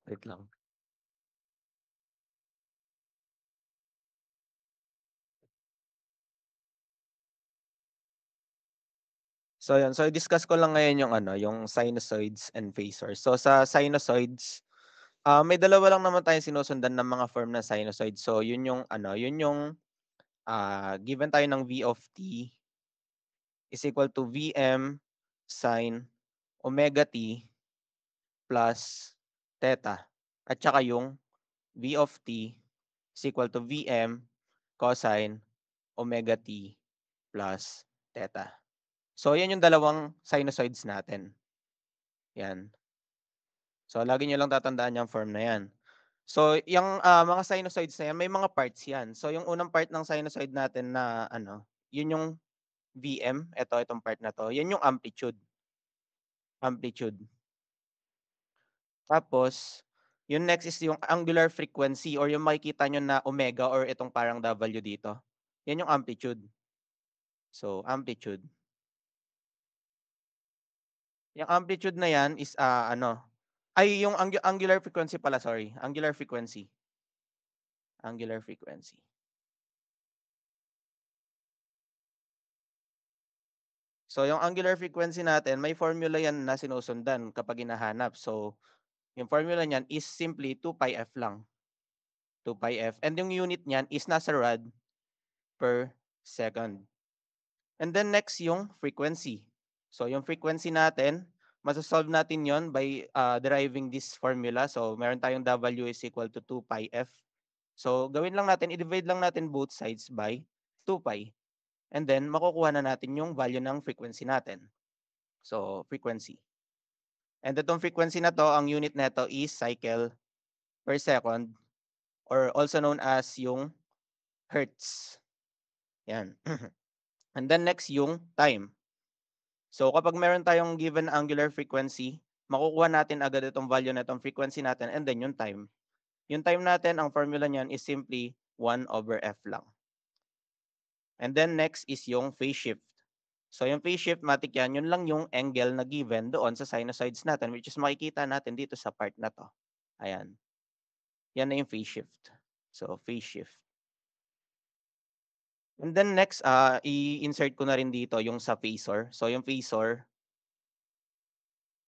Wait lang. So yun, so i-discuss ko lang ngayon yung ano, yung sinusoids and phasors. So sa sinusoids, may dalawa lang naman tayong sinusundan ng mga form ng sinusoid. So yun yung ano, yun yung given tayo ng V of t is equal to Vm sin omega t plus theta. At saka yung V of t is equal to Vm cosine omega t plus theta. So yan yung dalawang sinusoids natin. Yan. So lagi niyo lang tatandaan yung form na yan. So yung mga sinusoids na yan, may mga parts yan. So yung unang part ng sinusoid natin na ano, yun yung Vm, itong part na to, yan yung amplitude. Amplitude. Tapos, yung next is yung angular frequency or yung makikita nyo na omega or itong parang W dito. Yan yung amplitude. So, amplitude. Yung amplitude na yan is ano, ay yung angular frequency pala, sorry. Angular frequency. Angular frequency. So, yung angular frequency natin, may formula yan na sinusundan kapag hinahanap. So, yung formula niyan is simply 2 pi f lang. 2 pi f. And yung unit niyan is nasa rad per second. And then next yung frequency. So yung frequency natin, masasolve natin yon by deriving this formula. So meron tayong W is equal to 2 pi f. So gawin lang natin, i-divide lang natin both sides by 2 pi. And then makukuha na natin yung value ng frequency natin. So frequency. And itong frequency na to, ang unit nito is cycle per second or also known as yung hertz. Yan. And then next yung time. So kapag meron tayong given angular frequency, makukuha natin agad itong value na itong frequency natin and then yung time. Yung time natin, ang formula niyan is simply 1 over f lang. And then next is yung phase shift. So yung phase shift, matik yan, yun lang yung angle na given doon sa sinusoids natin which is makikita natin dito sa part na to. Ayan. Yan na yung phase shift. So phase shift. And then next, i-insert ko na rin dito yung sa phasor. So yung phasor,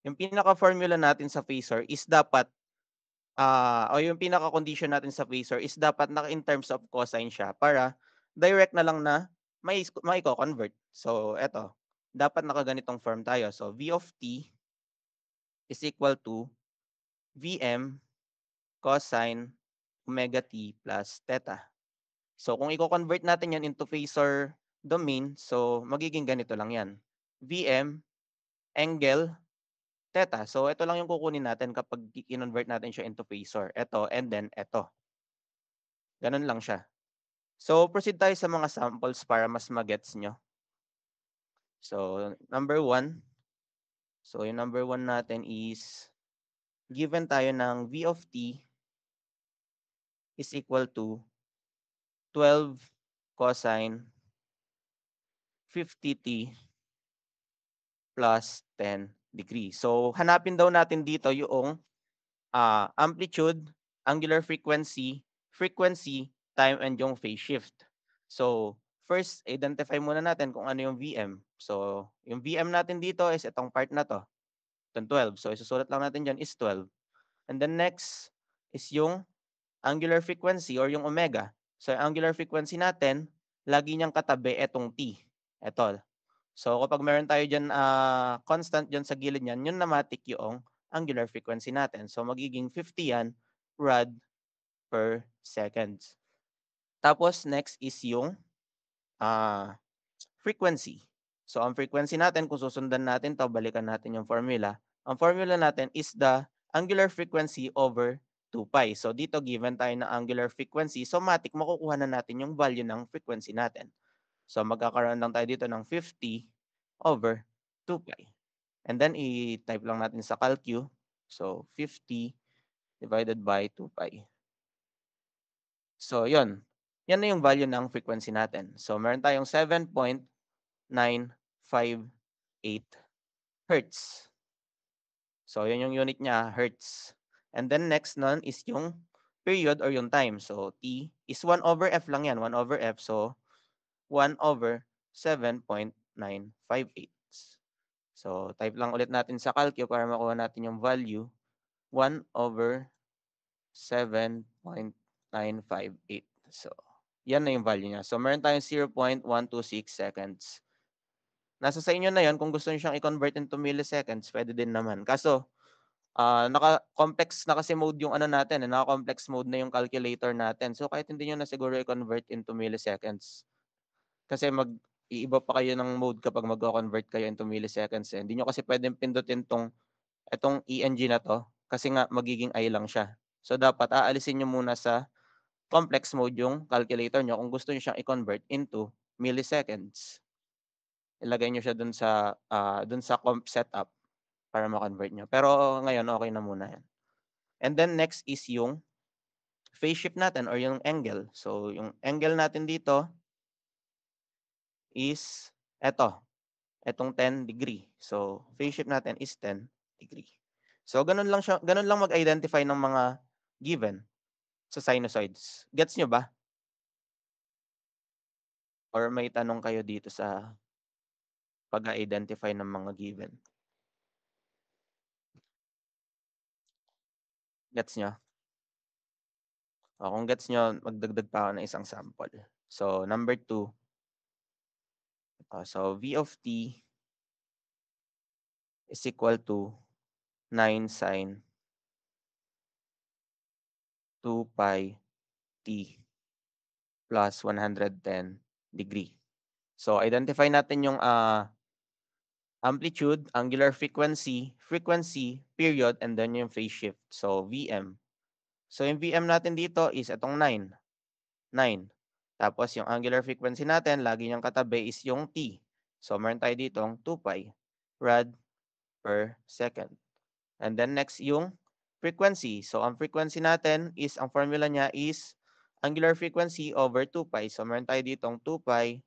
yung pinaka-formula natin sa phasor is dapat o yung pinaka-condition natin sa phasor is dapat in terms of cosine siya para direct na lang na maiko-convert. So eto, dapat nakaganitong form tayo. So V of t is equal to Vm cosine omega t plus theta. So kung i-convert natin yan into phasor domain, so magiging ganito lang yan. Vm angle theta. So ito lang yung kukunin natin kapag i-convert natin siya into phasor. Ito and then ito. Ganun lang siya. So proceed tayo sa mga samples para mas magets nyo. So number 1. So yung number 1 natin is given tayo ng V of t is equal to 12 cosine 50t plus 10 degrees. So hanapin daw natin dito yung amplitude, angular frequency, frequency, time, and yung phase shift. So, first, identify muna natin kung ano yung VM. So, yung VM natin dito is itong part na to, itong 12. So, isusulat lang natin dyan is 12. And then next is yung angular frequency or yung omega. So, yung angular frequency natin, lagi niyang katabi itong T. Ito. So, kapag meron tayo dyan constant dyan sa gilid niyan, yun namatik yung angular frequency natin. So, magiging 50 yan rad per seconds. Tapos, next is yung frequency. So, ang frequency natin, kung susundan natin to, balikan natin yung formula. Ang formula natin is the angular frequency over 2 pi. So, dito given tayo ng angular frequency. So, matik makukuha na natin yung value ng frequency natin. So, magkakaroon lang tayo dito ng 50 over 2 pi. And then, i-type lang natin sa calcu. So, 50 divided by 2 pi. So, yon. Yan na yung value ng frequency natin. So, meron tayong 7.958 hertz. So, yun yung unit niya, hertz. And then next nun is yung period or yung time. So T is 1 over F lang yan, 1 over F. So 1 over 7.958. So type lang ulit natin sa Calcu para makuha natin yung value. 1 over 7.958. So yan na yung value niya. So meron tayong 0.126 seconds. Nasa sa inyo na yun kung gusto niyo siyang i-convert into milliseconds, pwede din naman. Kaso naka-complex na kasi mode yung ano natin, naka-complex mode na yung calculator natin. So kahit hindi niyo na siguro i-convert into milliseconds. Kasi iiba pa kayo ng mode kapag magko-convert kayo into milliseconds, eh. Hindi niyo kasi puwedeng pindutin itong ENG na 'to, kasi nga magiging I lang siya. So dapat aalisin niyo muna sa complex mode yung calculator niyo kung gusto niyo siyang i-convert into milliseconds. Ilagay niyo siya dun sa comp setup para ma-convert niyo. Pero ngayon okey na muna 'yan. And then next is yung phase shift natin or yung angle. So yung angle natin dito is etong 10 degree. So phase shift natin is 10 degree. So ganun lang mag-identify ng mga given sa sinusoids. Gets niyo ba? Or may tanong kayo dito sa pag-identify ng mga given? Gets niyo? O kung gets niyo, magdagdag pa ako ng isang sample. So number 2, so V of t is equal to 9 sin 2 pi t plus 110 degree. So identify natin yung amplitude, angular frequency, period, and then yung phase shift. So Vm. So yung Vm natin dito is itong 9. 9. Tapos yung angular frequency natin, lagi niyang katabi is yung t. So meron tayo ditong 2 pi rad per second. And then next yung frequency. So ang frequency natin is, ang formula niya is angular frequency over 2 pi. So meron tayo ditong 2 pi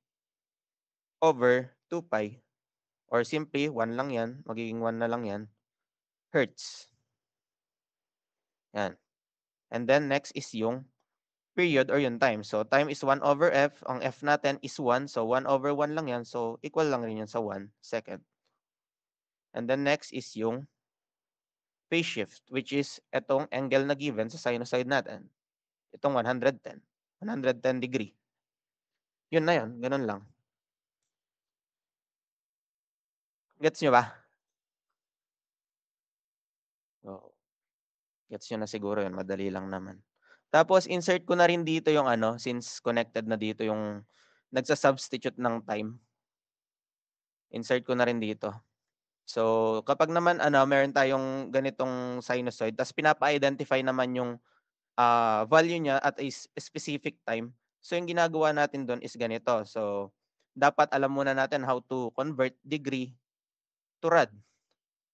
over 2 pi. Or simply, 1 lang yan. Magiging 1 na lang yan. Hertz. Yan. And then next is yung period or yung time. So time is 1 over f. Ang f natin is 1. So 1 over 1 lang yan. So equal lang rin yan sa 1 second. And then next is yung phase shift, which is etong angle na given sa sinusoid natin. Itong 110. 110 degree. Yun na yun. Ganun lang. Gets nyo ba? Oo. Gets nyo na siguro yun. Madali lang naman. Tapos insert ko na rin dito yung since connected na dito yung nagsa-substitute ng time. Insert ko na rin dito. So kapag naman meron tayong ganitong sinusoid tapos pinapa-identify naman yung value niya at a specific time. So yung ginagawa natin doon is ganito. So dapat alam muna natin how to convert degree to rad.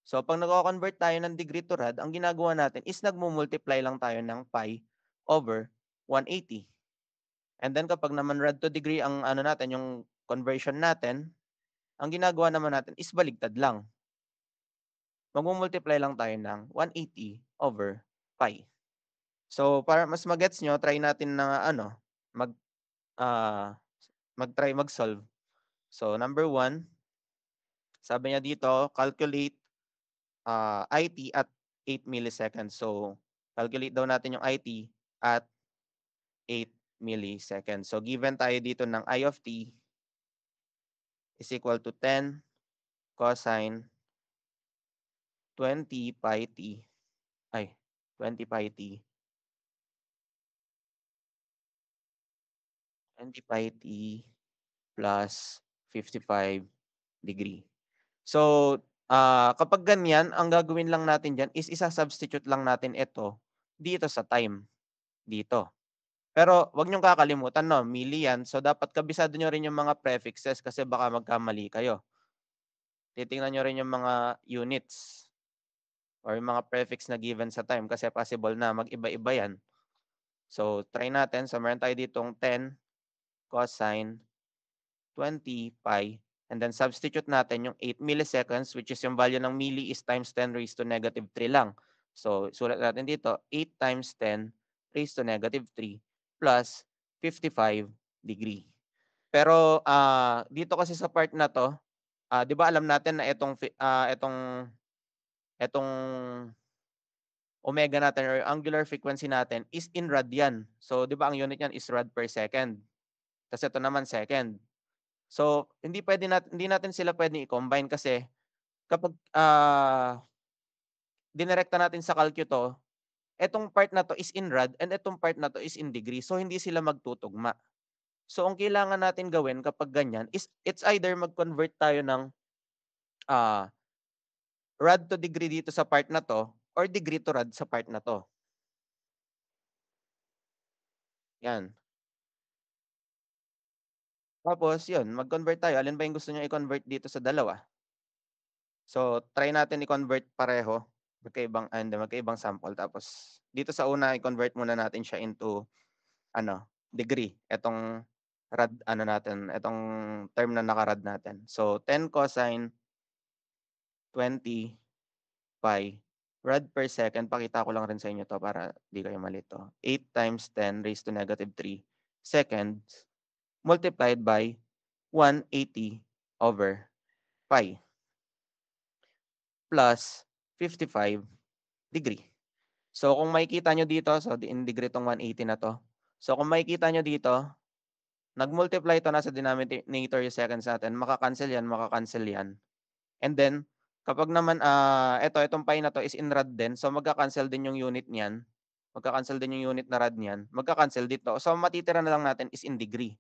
So pag nagko-convert tayo ng degree to rad, ang ginagawa natin is nagmo-multiply lang tayo ng pi over 180. And then kapag naman rad to degree ang natin, yung conversion natin, ang ginagawa naman natin is baligtad lang. Magmo-multiply lang tayo ng 180 over pi. So para mas magets nyo, try natin na mag mag-try mag-solve. So number 1, sabi niya dito, calculate IT at 8 milliseconds. So calculate daw natin yung IT at 8 milliseconds. So given tayo dito ng I of t is equal to 10 cosine 20 pi t, 20 pi t, 20 pi t plus 55 degree. So, kapag ganyan, ang gagawin lang natin diyan is isa-substitute lang natin ito dito sa time, dito. Pero 'wag niyong kakalimutan 'no, milli 'yan. So, dapat kabisado niyo rin yung mga prefixes kasi baka magkamali kayo. Titingnan niyo rin yung mga units or yung mga prefix na given sa time kasi possible na mag-iba-iba 'yan. So, try natin. So, meron tayo ditong 10 cosine 20 pi and then substitute natin yung 8 milliseconds which is yung value ng milli is times 10 raised to -3 lang. So, sulat natin dito, 8 times 10 raised to negative 3 plus 55 degree. Pero, dito kasi sa part na 'to, 'di ba alam natin na itong omega natin or angular frequency natin is in rad 'yan. So, 'di ba ang unit niyan is rad per second, ta's ito naman second. So, hindi natin sila puwedeng i-combine kasi kapag, dinirekta natin sa calcu 'to, etong part na 'to is in rad and etong part na 'to is in degree. So, hindi sila magtutugma. So, ang kailangan natin gawin kapag ganyan is it's either mag-convert tayo ng, ah, rad to degree dito sa part na 'to or degree to rad sa part na 'to, 'yan. Tapos 'yun, mag-convert tayo, alin ba yung gusto niyong i-convert dito sa dalawa? So, try natin i-convert pareho, magkaibang sample tapos dito sa una i-convert muna natin siya into ano, degree, etong rad ano natin, etong term na naka-rad natin. So, 10 cosine 20 pi rad per second, pakita ko lang rin sa inyo 'to para 'di kayo malito. 8 times 10 raised to negative 3 seconds multiplied by 180 over pi plus 55 degree. So, kung makikita niyo dito, so in degree 'tong 180 na 'to. So, kung makikita niyo dito, nag-multiply 'to, nasa denominator yung seconds natin, maka-cancel yan. And then, kapag naman, itong pi na 'to is in rad din, so magka-cancel din yung unit niyan, magka-cancel din yung unit na rad niyan, magka-cancel dito. So, ang matitira na lang natin is in degree.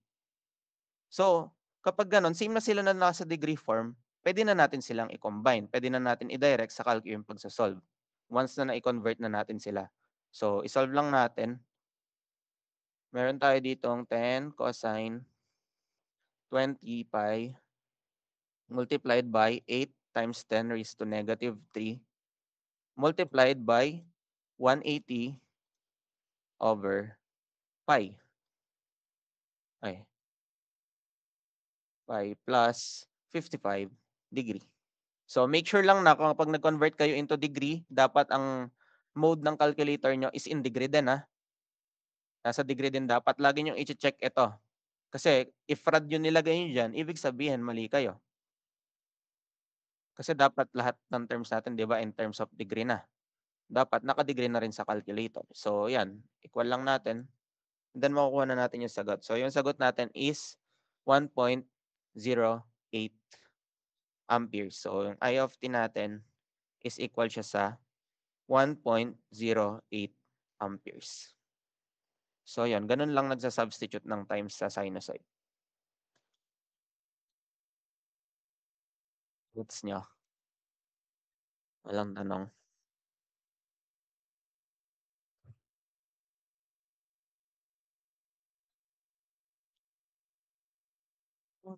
So, kapag gano'n, same na sila na nasa degree form, puwede na natin silang i-combine, puwede na natin i-direct sa calcu yung pagso-solve, once na nai-convert na natin sila. So, i-solve lang natin. Meron tayo ditong 10 cosine 20 pi multiplied by 8 times 10 raised to negative 3 multiplied by 180 over pi, ay, pi plus 55 degree. So, make sure lang na kapag nag-convert kayo into degree, dapat ang mode ng calculator niyo is in degree din, nasa degree din dapat. Lagi niyong iche-check ito. Kasi if rad yung nilagay niyo diyan, ibig sabihin mali kayo. Kasi dapat lahat ng terms natin 'di ba in terms of degree na. Dapat naka-degree na rin sa calculator. So 'yan, equal lang natin, then makukuha na natin yung sagot. So yung sagot natin is 1.08 amperes. So yung I of t natin is equal siya sa 1.08 amperes. So 'yun, gano'n lang nagsa-substitute ng times sa sinusoid. Gets niyo? Walang tanong.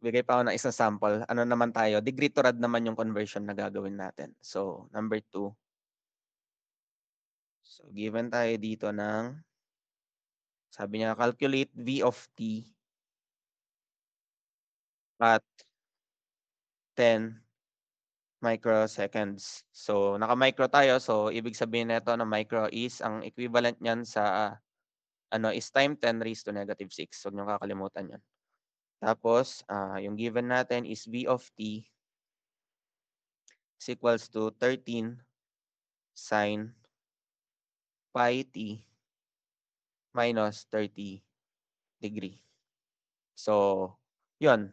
Bigay pa ako ng isang sample. Ano naman tayo, degree to rad naman yung conversion na gagawin natin. So, number 2. So, given tayo dito ng, sabi niya, calculate V of t at 10 microseconds. So, naka-micro tayo. So, ibig sabihin nito na micro is, ang equivalent niyan sa is time 10 raised to negative 6. Huwag niyong kakalimutan yan. Tapos, yung given natin is V of t is equals to 13 sine pi t minus 30 degree. So, yun.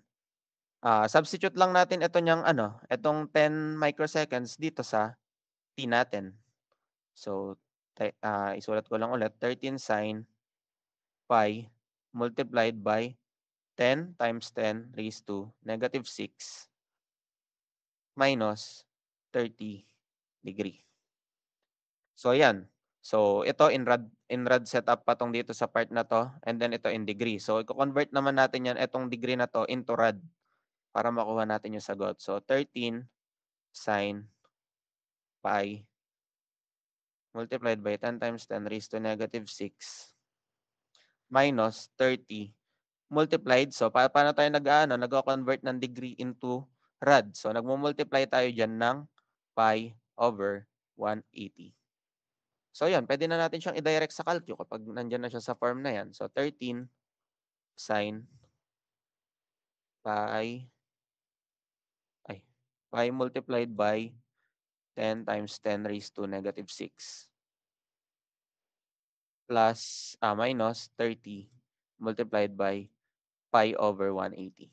Substitute lang natin ito niyang itong 10 microseconds dito sa t natin. So, isulat ko lang ulit, 13 sine pi multiplied by 10 times 10 raised to negative 6 minus 30 degree. So, yan. So, ito in rad setup pa 'tong dito sa part na 'to, and then ito in degree. So, iko-convert naman natin yan, itong degree na 'to into rad para makuha natin yung sagot. So, 13 sine pi multiplied by 10 times 10 raised to negative 6 minus 30 multiplied. So, paano tayo nagko-convert ng degree into rad? So, nagmu-multiply tayo diyan ng pi over 180. So yun, pwede na natin siyang i-direct sa calcu kapag nandiyan na siya sa form na yan. So 13 sine pi ay pi multiplied by 10 times 10 raised to negative 6 plus minus 30 multiplied by pi over 180.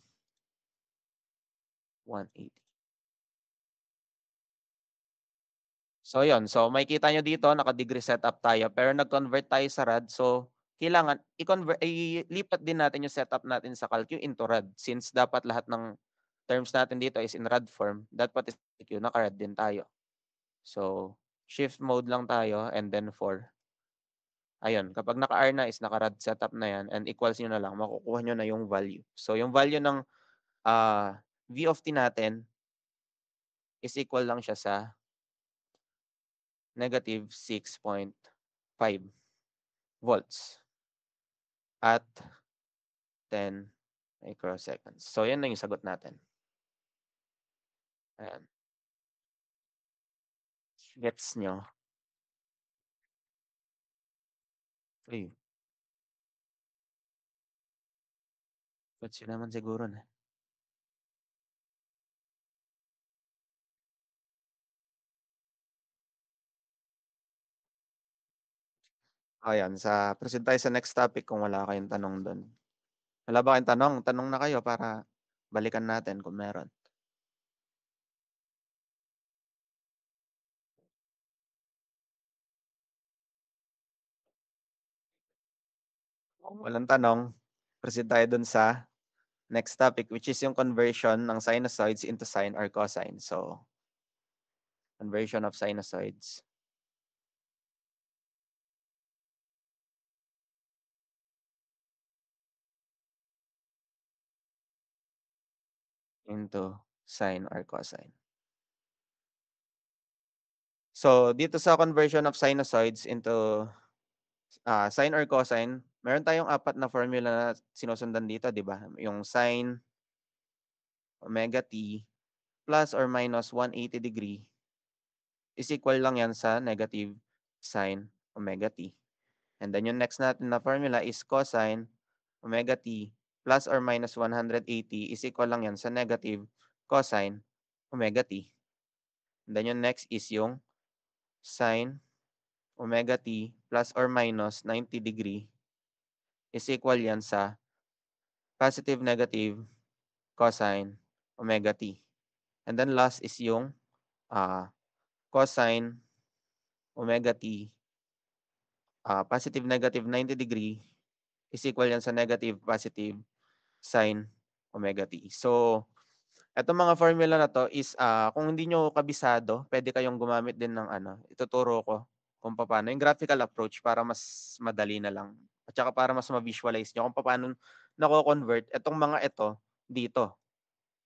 180. So yun, so makikita nyo dito naka-degree setup tayo pero nag-convert tayo sa rad. So kailangan ilipat din natin yung setup natin sa calcu into rad since dapat lahat ng terms natin dito is in rad form. Dapat is naka-rad din tayo. So shift mode lang tayo and then 4. Ayun, kapag naka-R na is naka-rad setup na yan and equals nyo na lang, makukuha nyo na yung value. So yung value ng V of t natin is equal lang siya sa negative 6.5 volts at 10 microseconds. So yan na yung sagot natin. Ayan. Gets nyo? Uy. Gets nyo naman siguro na. Ayan, proceed tayo sa next topic kung wala kayong tanong doon. Wala ba kayong tanong? Tanong na kayo para balikan natin kung meron. Kung walang tanong, proceed tayo doon sa next topic which is yung conversion ng sinusoids into sine or cosine. So, conversion of sinusoids into sine or cosine. So, dito sa conversion of sinusoids into sine or cosine, meron tayong apat na formula na sinusundan dito, di ba? Yung sine omega t plus or minus 180 degree is equal lang yan sa negative sine omega t. And then yung next natin na formula is cosine omega t plus or minus 180 is equal lang yan sa negative cosine omega t. And then yung next is yung sine omega t plus or minus 90 degree is equal yan sa positive negative cosine omega t. And then last is yung cosine omega t positive negative 90 degree is equal yan sa negative positive sine omega t. So, etong mga formula na to is kung hindi nyo kabisado, pwede kayong gumamit din ng ituturo ko kung paano yung graphical approach para mas madali na lang. At saka para mas ma-visualize nyo kung paano nako-convert etong mga ito dito.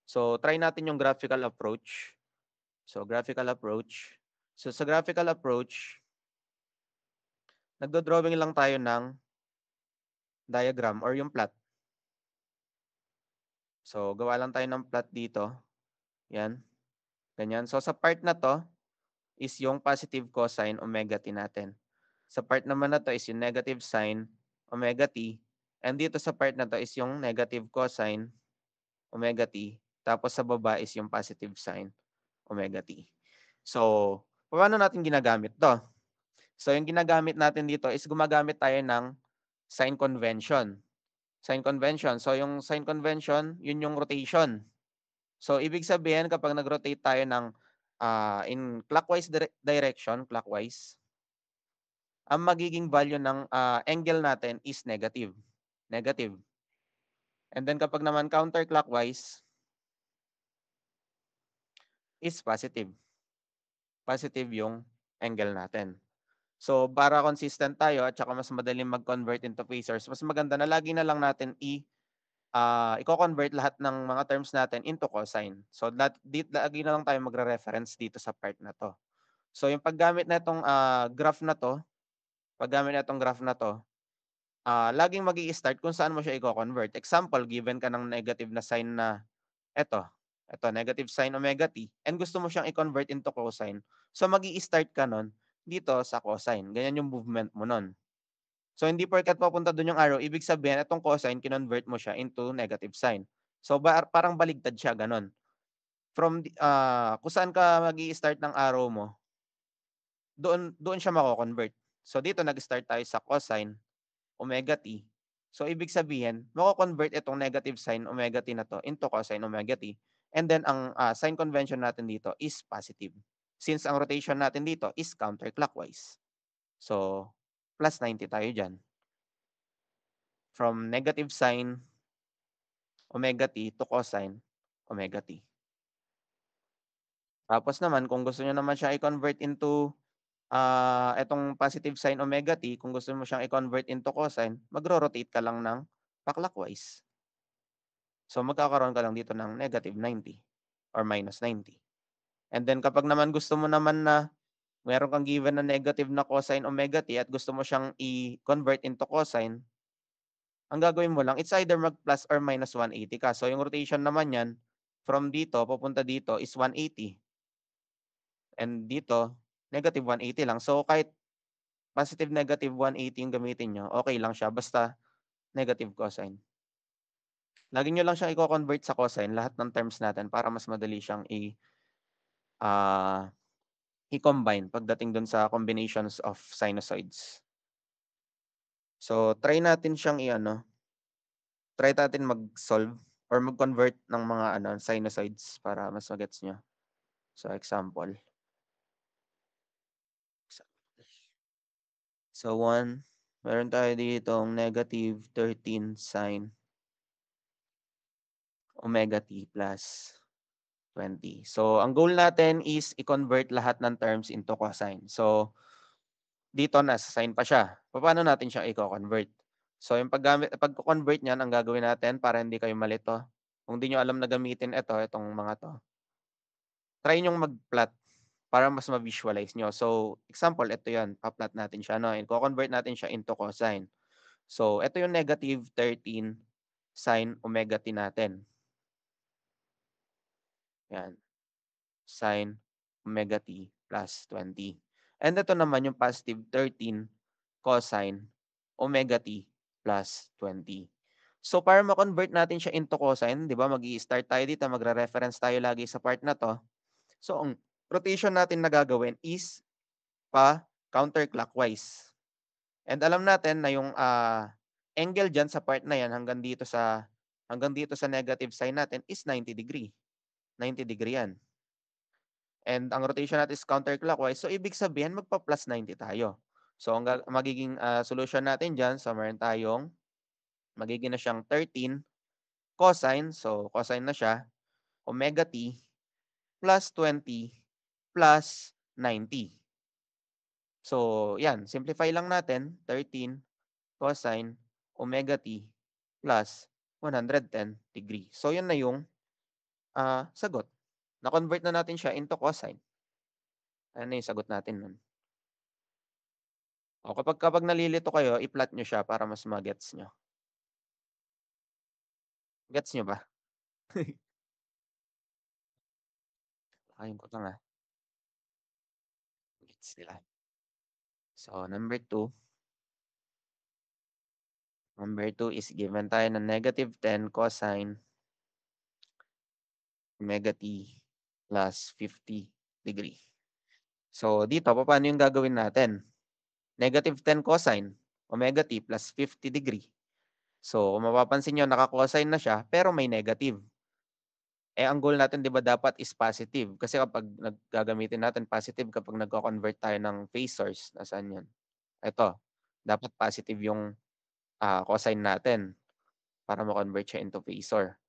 So, try natin yung graphical approach. So, graphical approach. So, sa graphical approach, nagdo-drawing lang tayo ng diagram or yung plot. So, gawa lang tayo ng plot dito. Yan. Ganyan. So, sa part na to is yung positive cosine omega t natin. Sa part naman na to is yung negative sine omega t. And dito sa part na to is yung negative cosine omega t. Tapos sa baba is yung positive sine omega t. So, paano natin ginagamit to? So, yung ginagamit natin dito is gumagamit tayo ng sign convention. Sign convention. So, yung sign convention, yun yung rotation. So, ibig sabihin kapag nag-rotate tayo ng in clockwise direction, clockwise, ang magiging value ng angle natin is negative. Negative. And then kapag naman counterclockwise, is positive. Positive yung angle natin. So, para consistent tayo at saka mas madaling mag-convert into phasors, mas maganda na lagi na lang natin i-convert lahat ng mga terms natin into cosine. So, lagi na lang tayo magre-reference dito sa part na to. So, yung paggamit na itong graph na to, laging magi-start kung saan mo siya i-convert. Example, given ka ng negative na sign na eto, negative sine omega t, and gusto mo siyang i-convert into cosine. So, magi-start ka nun dito sa cosine. Ganyan yung movement mo nun. So, hindi porket papunta dun yung arrow, ibig sabihin itong cosine kinonvert mo siya into negative sign. So, parang baligtad siya, gano'n. Kung saan ka mag-i-start ng arrow mo, doon siya mako-convert. So, dito nag-start tayo sa cosine omega t. So, ibig sabihin mako-convert itong negative sin omega t na 'to into cosine omega t, and then ang, sign convention natin dito is positive. Since ang rotation natin dito is counterclockwise. So, +90 tayo diyan. From negative sin omega t to cosine omega t. Tapos naman kung gusto niyo naman siya i-convert into, itong positive sin omega t, kung gusto mo siyang i-convert into cosine, magro-rotate ka lang ng pa-clockwise. So, magkakaroon ka lang dito ng -90 or -90. And then kapag naman gusto mo naman na meron kang given na negative na cosine omega t at gusto mo siyang i-convert into cosine, ang gagawin mo lang, it's either mag-plus or -180 ka. So, yung rotation naman niyan, from dito papunta dito is 180, and dito -180 lang. So, kahit positive, -180 yung gamitin niyo, okey lang siya basta negative cosine. Lagi niyo lang siyang iko-convert sa cosine lahat ng terms natin para mas madali siyang ah, i-combine pagdating dun sa combinations of sinusoids. So, try natin mag-solve or mag-convert ng mga sinusoids para mas ma-gets niyo. So, example. So, 1, meron tayo ditong -13 sin omega t plus 20. So, ang goal natin is i-convert lahat ng terms into cosine. So, dito nasa sine pa siya. Papaano natin siya iko-convert? So, yung pagko-convert niyan, ang gagawin natin para hindi kayo malito, kung di niyo alam na gamitin itong mga 'to, try niyong mag-plot para mas ma-visualize niyo. So, example, ito 'yan, pa-plot natin siya 'no, iko-convert natin siya into cosine. So, ito yung -13 sin omega t natin, 'yan, sin omega t plus 20. And ito naman yung +13 cosine omega t plus 20. So, para ma-convert natin siya into cosine, 'di ba, mag-i-start tayo dito, magre-reference tayo lagi sa part na 'to. So, ang rotation natin na gagawin is pa-counterclockwise. And alam natin na yung, angle diyan sa part na 'yan hanggang dito sa negative sign natin is 90 degree, 90 degree 'yan. And ang rotation natin is counterclockwise, so ibig sabihin magpa-+90 tayo. So, ang magiging, solusyon natin diyan, so meron tayong magiging na siyang 13 cosine, so cosine na siya, omega t plus 20 plus 90. So, 'yan, simplify lang natin, 13 cosine omega t plus 110 degree. So, 'yun na yung, sagot. Na-convert na natin siya into cosine. Ayan na yung sagot natin nun. O kapag nalilito kayo, i-plot niyo siya para mas ma-gets niyo. Gets niyo ba? Baka ko lang, gets nila. So, number two is given tayo ng -10 cosine omega t plus 50 degree. So, dito papaano yung gagawin natin? -10 cosine omega t plus 50 degree. So, kung mapapansin niyo naka-cosine na siya pero may negative. Eh, ang goal natin 'di ba dapat is positive kasi kapag gagamitin natin positive kapag nagko-convert tayo ng phasors, nasaan 'yun? Eto, dapat positive yung, cosine natin para ma-convert siya into phasor.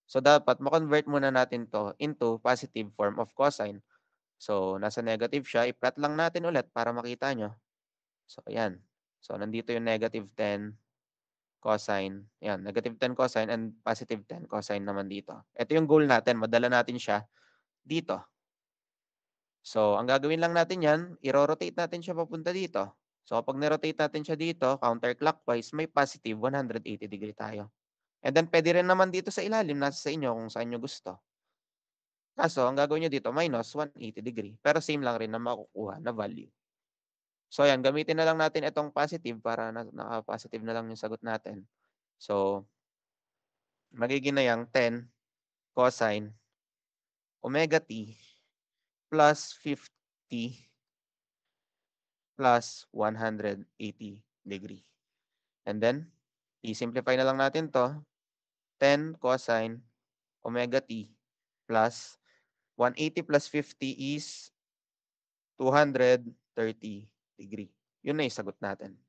So, dapat ma-convert muna natin 'to into positive form of cosine. So, nasa negative siya, i-plot lang natin ulit para makita niyo. So, ayan. So, nandito yung -10 cosine, ayan, -10 cosine and +10 cosine naman dito. Ito yung goal natin, madala natin siya dito. So, ang gagawin lang natin 'yan, iro-rotate natin siya papunta dito. So, kapag ni-rotate natin siya dito counterclockwise, may positive 180 degree tayo. And then puwede rin naman dito sa ilalim, nasa sa inyo kung saan niyo gusto. Kaso ang gagawin niyo dito -180 degree, pero same lang rin na makukuha na value. So ayan, gamitin na lang natin itong positive para naka-positive na lang yung sagot natin. So, magiging na yang 10 cosine omega t plus 50 plus 180 degree. And then, i-simplify na lang natin 'to, 10 cosine omega t plus 180 plus 50 is 230 degree. Yun na yung sagot natin.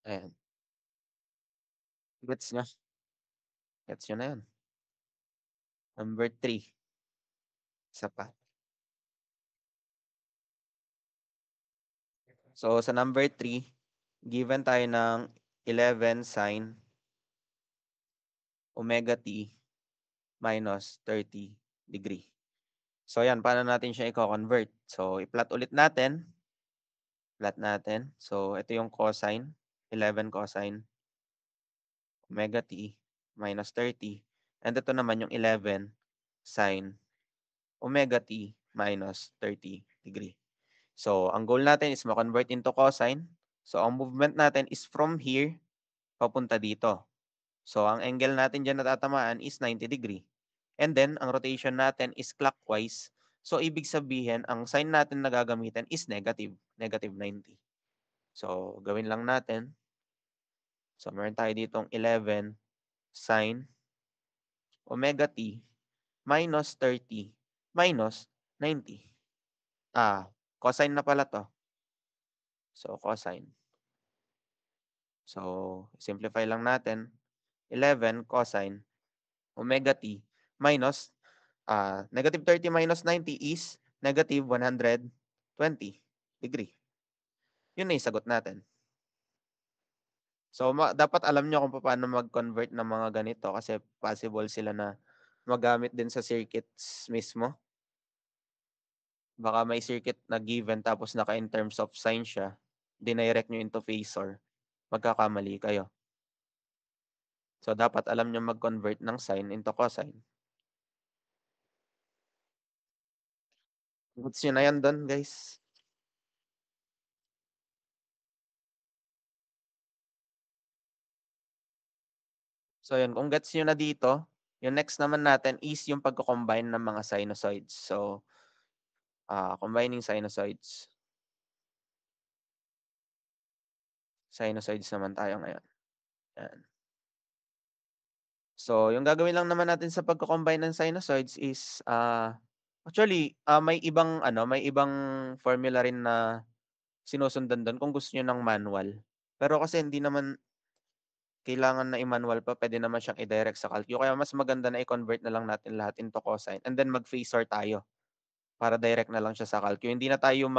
Ayan, gets niyo? Gets niyo na yun. Number 3, isa pa. So, sa number 3, given tayo ng 11 sine omega t minus 30 degree. So, yan, paano natin siya i-convert? So, i-plot ulit natin. Plot natin. So, ito yung cosine, 11 cosine omega t minus 30. And ito naman yung 11 sine omega t minus 30 degree. So, ang goal natin is ma-convert into cosine. So, ang movement natin is from here papunta dito. So, ang angle natin dyan na tatamaan is 90 degree. And then, ang rotation natin is clockwise. So, ibig sabihin, ang sign natin na gagamitin is negative, negative 90. So, gawin lang natin. So, meron tayo ditong 11 sine omega t minus 30 minus 90. Cosine na pala to. So, cosine. So, simplify lang natin. 11 cosine omega t minus negative 30 minus 90 is negative 120 degree. Yun na yung sagot natin. So, dapat alam nyo kung paano mag-convert ng mga ganito kasi possible sila na magamit din sa circuits mismo. Baka may circuit na given tapos naka in terms of sign siya, dinirect nyo into phasor, magkakamali kayo. So, dapat alam nyo mag-convert ng sine into cosine. Gets nyo na yan doon, guys. So, yun, kung gets nyo na dito, yung next naman natin is yung pagko-combine ng mga sinusoids. So, combining sinusoids. Sinusoids naman tayo ngayon. Yan. So, yung gagawin lang naman natin sa pagko-combine ng sinusoids is, actually, may ibang formula rin na sinusundan doon kung gusto niyo ng manual. Pero kasi hindi naman kailangan na i-manual pa, pwede naman siyang i-direct sa calcu. Kaya mas maganda na i-convert na lang natin lahat into cosine and then mag-phasor tayo para direct na lang siya sa calcu. Hindi na tayo yung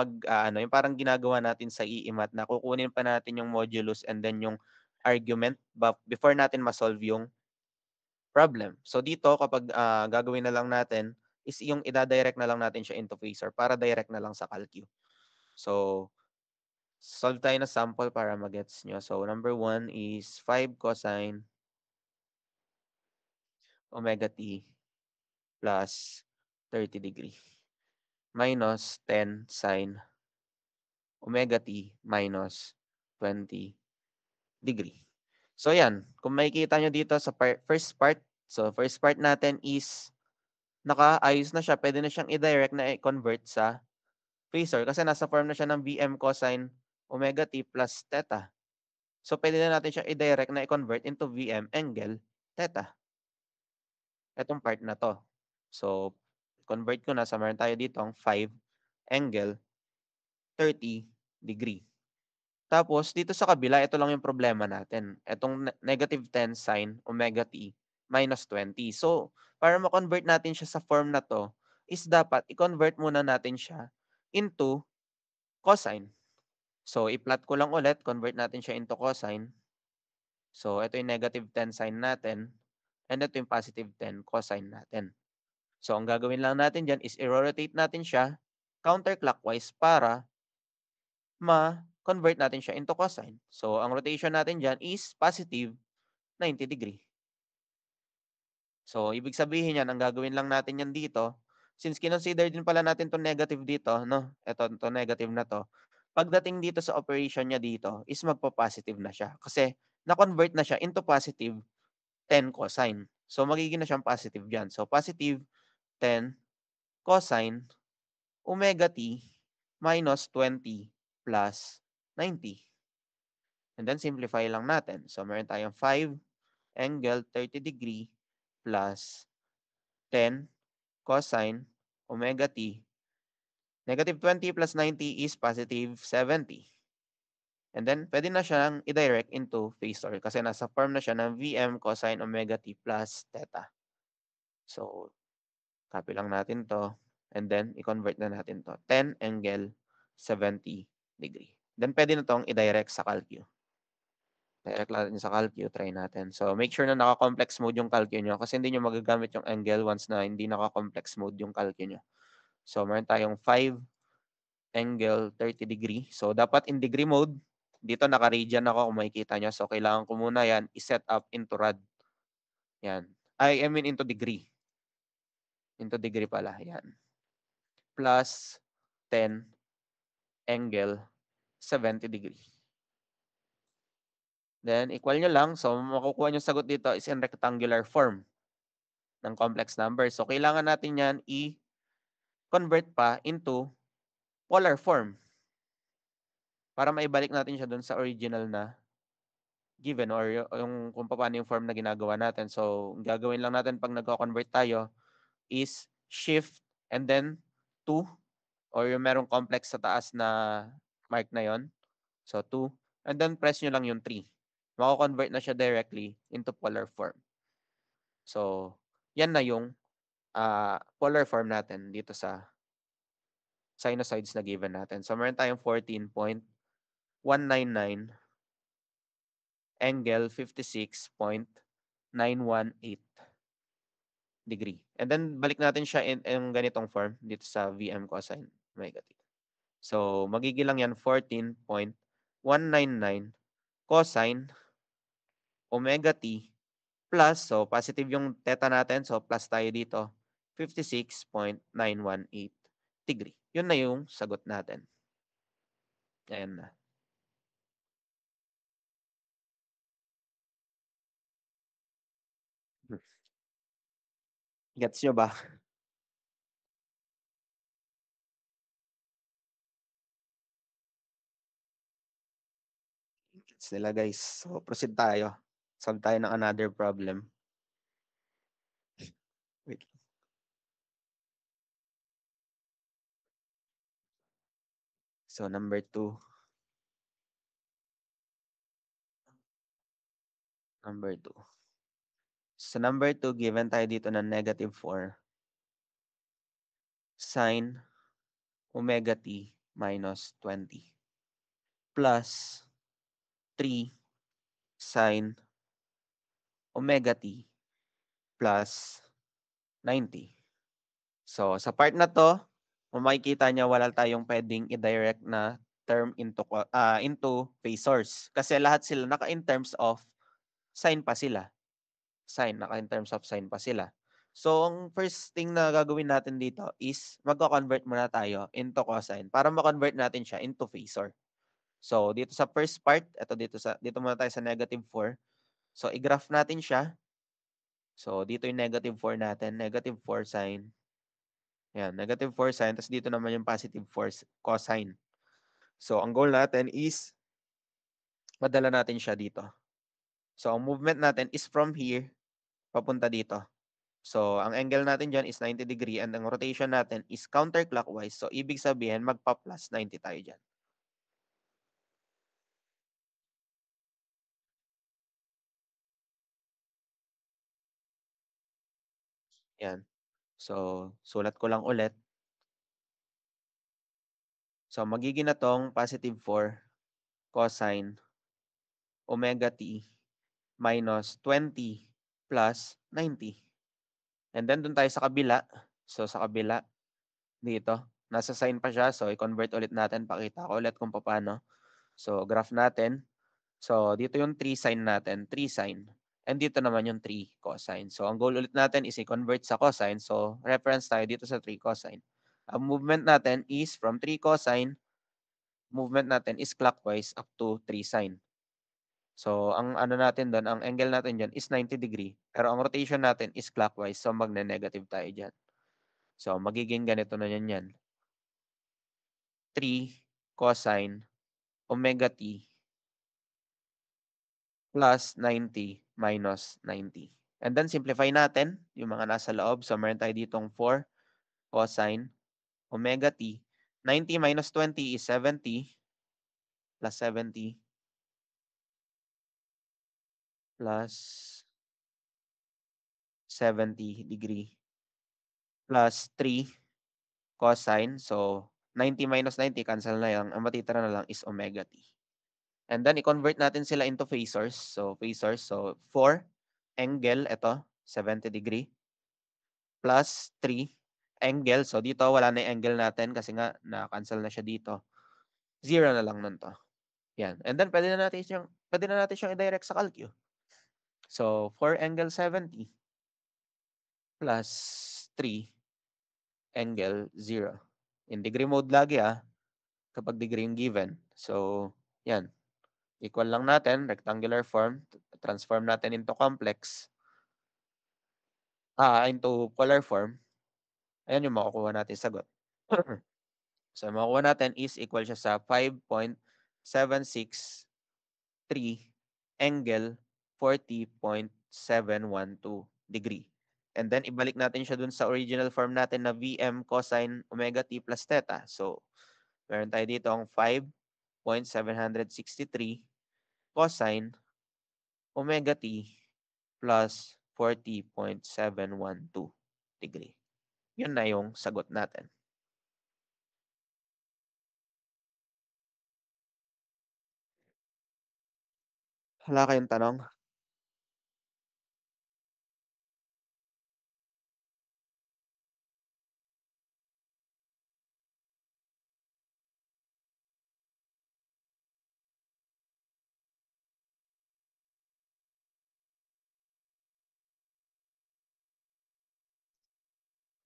parang ginagawa natin sa EEMAT na kukunin pa natin yung modulus and then yung argument before natin ma-solve yung problem. So dito kapag gagawin na lang natin is yung ida-direct na lang natin siya into phasor para direct na lang sa calcu. So solve tayo na sample para magets nyo. So number 1 is 5 cosine omega t plus 30 degree minus 10 sine omega t minus 20 degree. So yan, kung makikita nyo dito sa first part, so first part natin is nakaayos na siya, pwede na siyang i-direct na i-convert sa phasor kasi nasa form na siya ng Vm cosine omega t plus theta. So pwede na natin siya i-direct na i-convert into Vm angle theta. Etong part na to. So convert ko na sa meron tayo dito ang 5 angle 30 degree. Tapos dito sa kabila, ito lang yung problema natin. Etong negative 10 sine omega t minus 20. So, para ma-convert natin siya sa form na to, is dapat i-convert muna natin siya into cosine. So, i-plot ko lang ulit, convert natin siya into cosine. So, ito yung negative 10 sine natin, and ito yung positive 10 cosine natin. So, ang gagawin lang natin dyan is i-rotate natin siya counterclockwise para ma-convert natin siya into cosine. So, ang rotation natin dyan is positive 90 degree. So, ibig sabihin yan, ang gagawin lang natin yan dito, since kinonsider din pala natin 'tong negative dito 'no, eto negative na 'to, pagdating dito sa operation niya dito is magpo-positive na siya kasi na-convert na siya into positive 10 cosine. So, magiging na siyang positive diyan. So, positive 10 cosine omega t minus 20 plus 90. And then simplify lang natin. So, meron tayong 5 angle 30 degree plus 10 cosine omega t. Negative 20 plus 90 is positive 70. And then, pwede na siyang i-direct into phasor kasi nasa form na siya ng Vm cosine omega t plus theta. So, copy lang natin to. And then, i-convert na natin to. 10 angle 70 degree. Then, pwede na tong i-direct sa calcu. Direct natin sa calcu, try natin. So, make sure na naka-complex mode yung calcu nyo kasi hindi nyo magagamit yung angle once na hindi naka-complex mode yung calcu nyo. So, meron tayong 5 angle 30 degree. So, dapat in degree mode. Dito naka-radian ako kung makikita nyo. So, kailangan ko muna yan i-set up into rad. Yan. I mean into degree. Into degree pala. Yan. Plus 10 angle 70 degree. Then, equal nyo lang. So, makukuha nyo sagot dito is in rectangular form ng complex number. So, kailangan natin yan i-convert pa into polar form para maibalik natin siya dun sa original na given or yung kung paano yung form na ginagawa natin. So, gagawin lang natin pag nagko-convert tayo is shift and then 2 or yung merong complex sa taas na mark na yon. So, 2 and then press nyo lang yung 3. Mako-convert na siya directly into polar form. So, yan na yung polar form natin dito sa sinusoids na given natin. So, meron tayong 14.199 angle 56.918 degree. And then, balik natin siya in ganitong form dito sa Vm cosine omega t. So, magiging lang yan 14.199 cosine omega t plus, so positive yung theta natin, so plus tayo dito, 56.918 degree. Yun na yung sagot natin. Ayan na. Gets nyo ba? Gets nila guys. So proceed tayo. Solve tayo ng another problem. Wait. So number 2. Number 2. So number 2, given tayo dito ng negative 4 sine omega t minus 20 plus 3 sine omega t plus 90. So, sa part na to, kung makikita nyo, wala tayong pwedeng i-direct na term into phasors. Kasi lahat sila naka-in terms of sine pa sila. Naka-in terms of sine pa sila. So, ang first thing na gagawin natin dito is magko-convert muna tayo into cosine para ma-convert natin siya into phasor. So, dito sa first part, dito muna tayo sa negative 4. So, i-graph natin siya. So, dito yung negative 4 natin. Negative 4 sine. Yan, negative 4 sine. Tapos dito naman yung positive 4 cosine. So, ang goal natin is madala natin siya dito. So, ang movement natin is from here papunta dito. So, ang angle natin dyan is 90 degree and ang rotation natin is counterclockwise. So, ibig sabihin, magpa-plus 90 tayo dyan. Yan. So, sulat ko lang ulit. So, magiging na tong positive 4 cosine omega t minus 20 plus 90. And then, dun tayo sa kabila. So, sa kabila, dito, nasa sine pa siya. So, i-convert ulit natin. Pakita ko ulit kung paano. So, graph natin. So, dito yung 3 sine natin. 3 sine. and dito naman yung 3 cosine. So, ang goal ulit natin is i-convert sa cosine. So, reference tayo dito sa 3 cosine. Ang movement natin is from 3 cosine, movement natin is clockwise up to 3 sine. So, ang ano natin doon, ang angle natin diyan is 90 degree, pero ang rotation natin is clockwise, so magne-negative tayo diyan. So, magiging ganito na yan. 3 cosine omega t plus 90 minus 90. And then simplify natin yung mga nasa loob. So, meron tayo ditong 4 cosine omega t. 90 minus 20 is 70 plus 70 plus 70 degree plus 3 cosine. So, 90 minus 90 cancel na yan. Ang matitira na lang is omega t. And then, i-convert natin sila into phasors. So, 4 angle, ito, 70 degree plus 3 angle. So, dito wala na yung angle natin kasi nga na-cancel na siya dito. 0 na lang nun to. Yan. And then, pwede na natin siyang i-direct sa calcu. So, 4 angle 70 plus 3 angle 0. In degree mode lagi kapag degree yung given. So, yan. Equal lang natin, rectangular form, transform natin into complex, into polar form. Ayan yung makukuha natin sagot. So, makukuha natin is equal siya sa 5.763 angle 40.712 degree. And then, ibalik natin siya dun sa original form natin na Vm cosine omega t plus theta. So, meron tayo dito ang 5.763 cosine omega t plus 40.712 degree. Yun na yung sagot natin. Wala kayong tanong?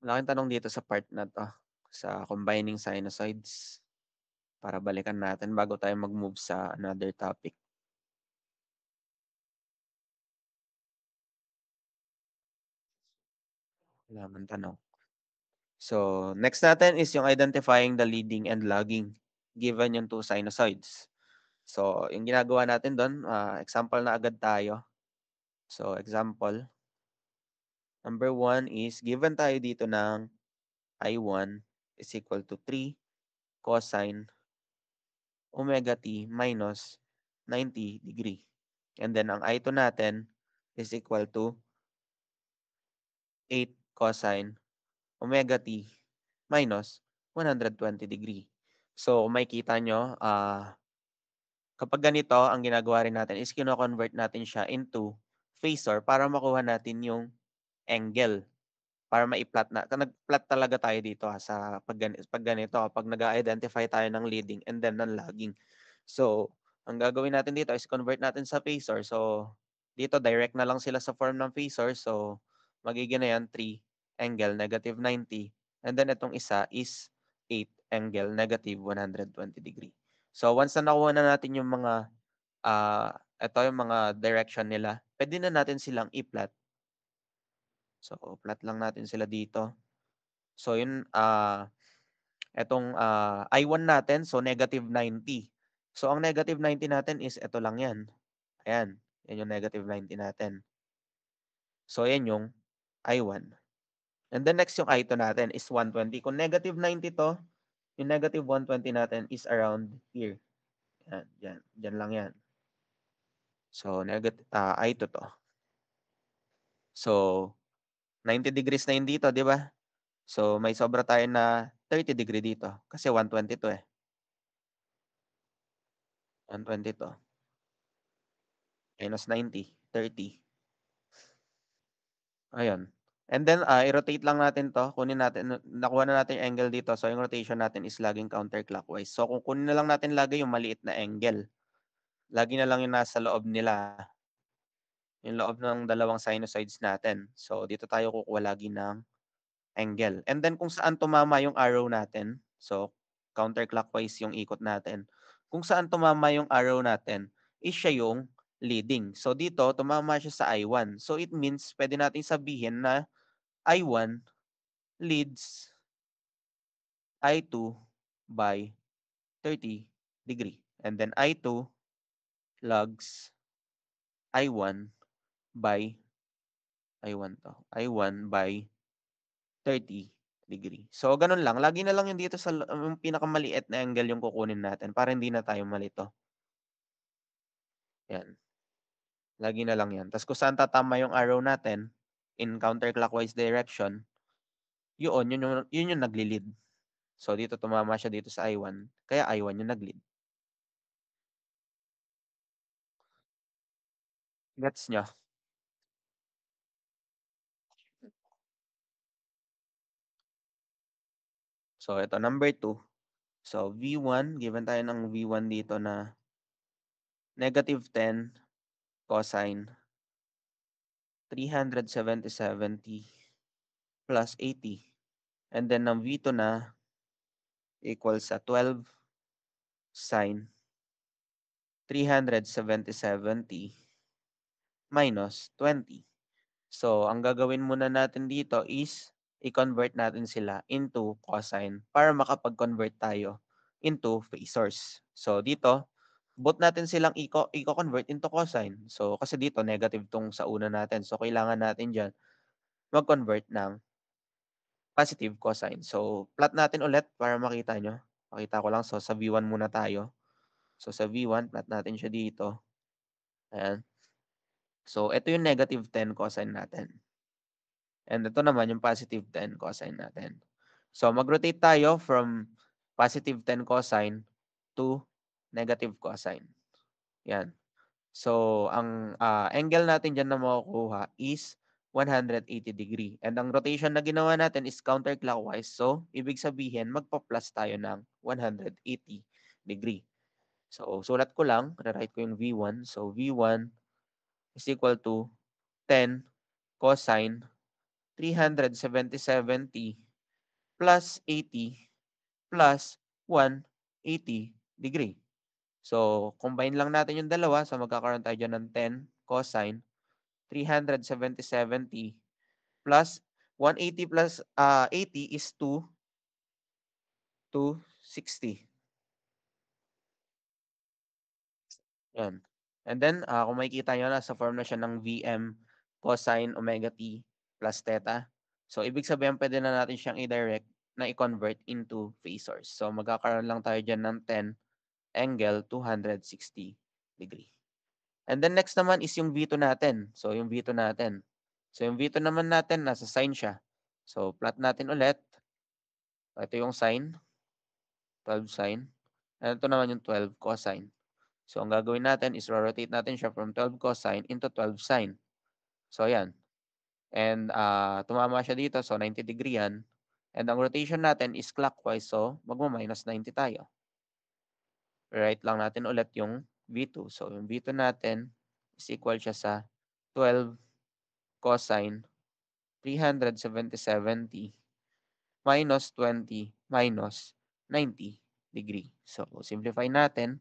Wala kayong tanong dito sa part na to, sa combining sinusoids, para balikan natin bago tayo mag-move sa another topic. Wala man tanong. So, next natin is yung identifying the leading and lagging given yung two sinusoids. So, yung ginagawa natin doon, example na agad tayo. So, example, number 1 is given tayo dito ng I1 is equal to 3 cosine omega t minus 90 degree. And then, ang I2 natin is equal to 8 cosine omega t minus 120 degree. So, kung makikita nyo, kapag ganito, ang ginagawa rin natin is kino-convert natin siya into phasor para makuha natin yung angle. Para mai-plot na. Nag-plot talaga tayo dito sa pag ganito, pag nag-identify tayo ng leading and then ng lagging. So, ang gagawin natin dito is convert natin sa phasor. So, dito direct na lang sila sa form ng phasor. So, magiging na yan 3 angle negative 90. And then itong isa is 8 angle negative 120 degree. So, once na nakuha na natin yung mga ito yung mga direction nila, pwede na natin silang i-plot. So, plot lang natin sila dito. So, yun, etong I1 natin, so negative 90. So, ang negative 90 natin is ito lang yan. Ayan, yan yung negative 90 natin. So, yan yung I1. And then next yung I2 natin is 120. Kung negative 90 to, yung negative 120 natin is around here. Yan, dyan lang yan. So, I2 to. So, 90 degrees na yun dito, di ba? So, may sobra tayo na 30 degree dito. Kasi 120 to 120 to. Minus 90, 30. Ayun. And then, i-rotate lang natin to. Kunin natin, nakuha na natin yung angle dito. So, yung rotation natin is laging counterclockwise. So, kung kunin na lang natin lagi yung maliit na angle. Lagi na lang yung nasa loob nila. yung loob ng dalawang sinusoids natin. So, dito tayo kukuha lagi ng angle. And then kung saan tumama yung arrow natin, so counterclockwise yung ikot natin. Kung saan tumama yung arrow natin, is siya yung leading. So dito, tumama siya sa I1. So it means, pwede natin sabihin na I1 leads I2 by 30 degree. And then I2 lags I1 by I1 by 30 degree. So, ganun lang. Lagi na lang yung dito sa yung pinakamaliit na angle yung kukunin natin para hindi na tayo malito. Yan. Lagi na lang yan. Tapos kung saan tatama yung arrow natin in counterclockwise direction, yun yung nagli-lead. So, dito tumama siya dito sa I1, kaya I1 yung nag-lead. Gets nyo? So, ito number 2. So, V1, given tayo ng V1 dito na -10 cosine 370 plus 80. And then ng V2 na equals sa 12 sine 370 minus 20. So, ang gagawin muna natin dito is i-convert natin sila into cosine para makapag-convert tayo into phasors. So, dito, both natin silang i-convert into cosine. So, kasi dito negative tong sa una natin. So, kailangan natin dyan mag-convert ng positive cosine. So, plot natin ulit para makita nyo. Pakita ko lang. So, sa V1 muna tayo. So, sa V1, plot natin siya dito. Ayan. So, ito yung -10 cosine natin. And ito naman yung +10 cosine natin. So, mag-rotate tayo from +10 cosine to negative cosine. Yan. So, ang angle natin dyan na makukuha is 180 degree. And ang rotation na ginawa natin is counterclockwise. So, ibig sabihin, magpa-plus tayo ng 180 degree. So, sulat ko lang, rewrite ko yung V1. So, V1 is equal to 10 cosine 370 plus 80 plus 180 degree. So, combine lang natin yung dalawa. So, magkakaroon tayo dyan ng 10 cosine 370 plus 180 plus 80 is 260. Yan. And then, kung makikita nyo, nasa form na siya ng Vm cosine omega t plus theta. So, ibig sabihin, pwede na natin siyang i-direct na i-convert into phasors. So, magkakaroon lang tayo dyan ng 10 angle 260 degree. And then next naman is yung V2 natin. So, yung V2 natin. So, yung V2 naman natin, nasa sine siya. So, plot natin ulit. Ito yung sine, 12 sine. And ito naman yung 12 cosine. So, ang gagawin natin is rotate natin siya from 12 cosine into 12 sine. So, yan. And tumama siya dito. So, 90 degree yan. And ang rotation natin is clockwise. So, magma-minus 90 tayo. Write lang natin ulit yung V2. So, yung V2 natin is equal siya sa 12 cosine 370 minus 20 minus 90 degree. So, simplify natin.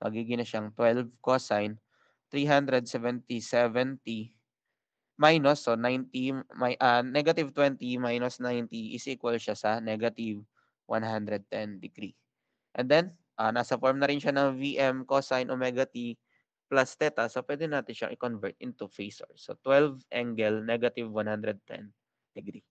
Magiging na siyang 12 cosine 370 minus, so 90, negative 20 minus 90 is equal siya sa negative 110 degree. And then, nasa form na rin siya ng Vm cosine omega t plus theta. So, pwede natin siyang i-convert into phasor. So, 12 angle negative 110 degree.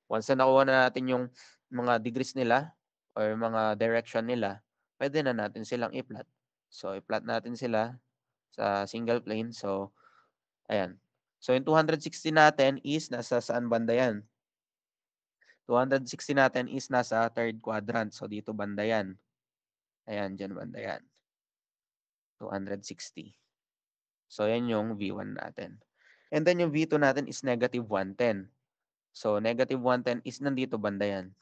Once na nakuha na natin yung mga degrees nila or mga direction nila, pwede na natin silang i-plot. So, i-plot natin sila sa single plane. So, ayan. So, yung 260 natin is nasa saan banda yan? 260 natin is nasa third quadrant. So, dito banda yan. Ayan, dyan banda yan. 260. So, yan yung V1 natin. And then, yung V2 natin is negative 110. So, negative 110 is nandito banda yan.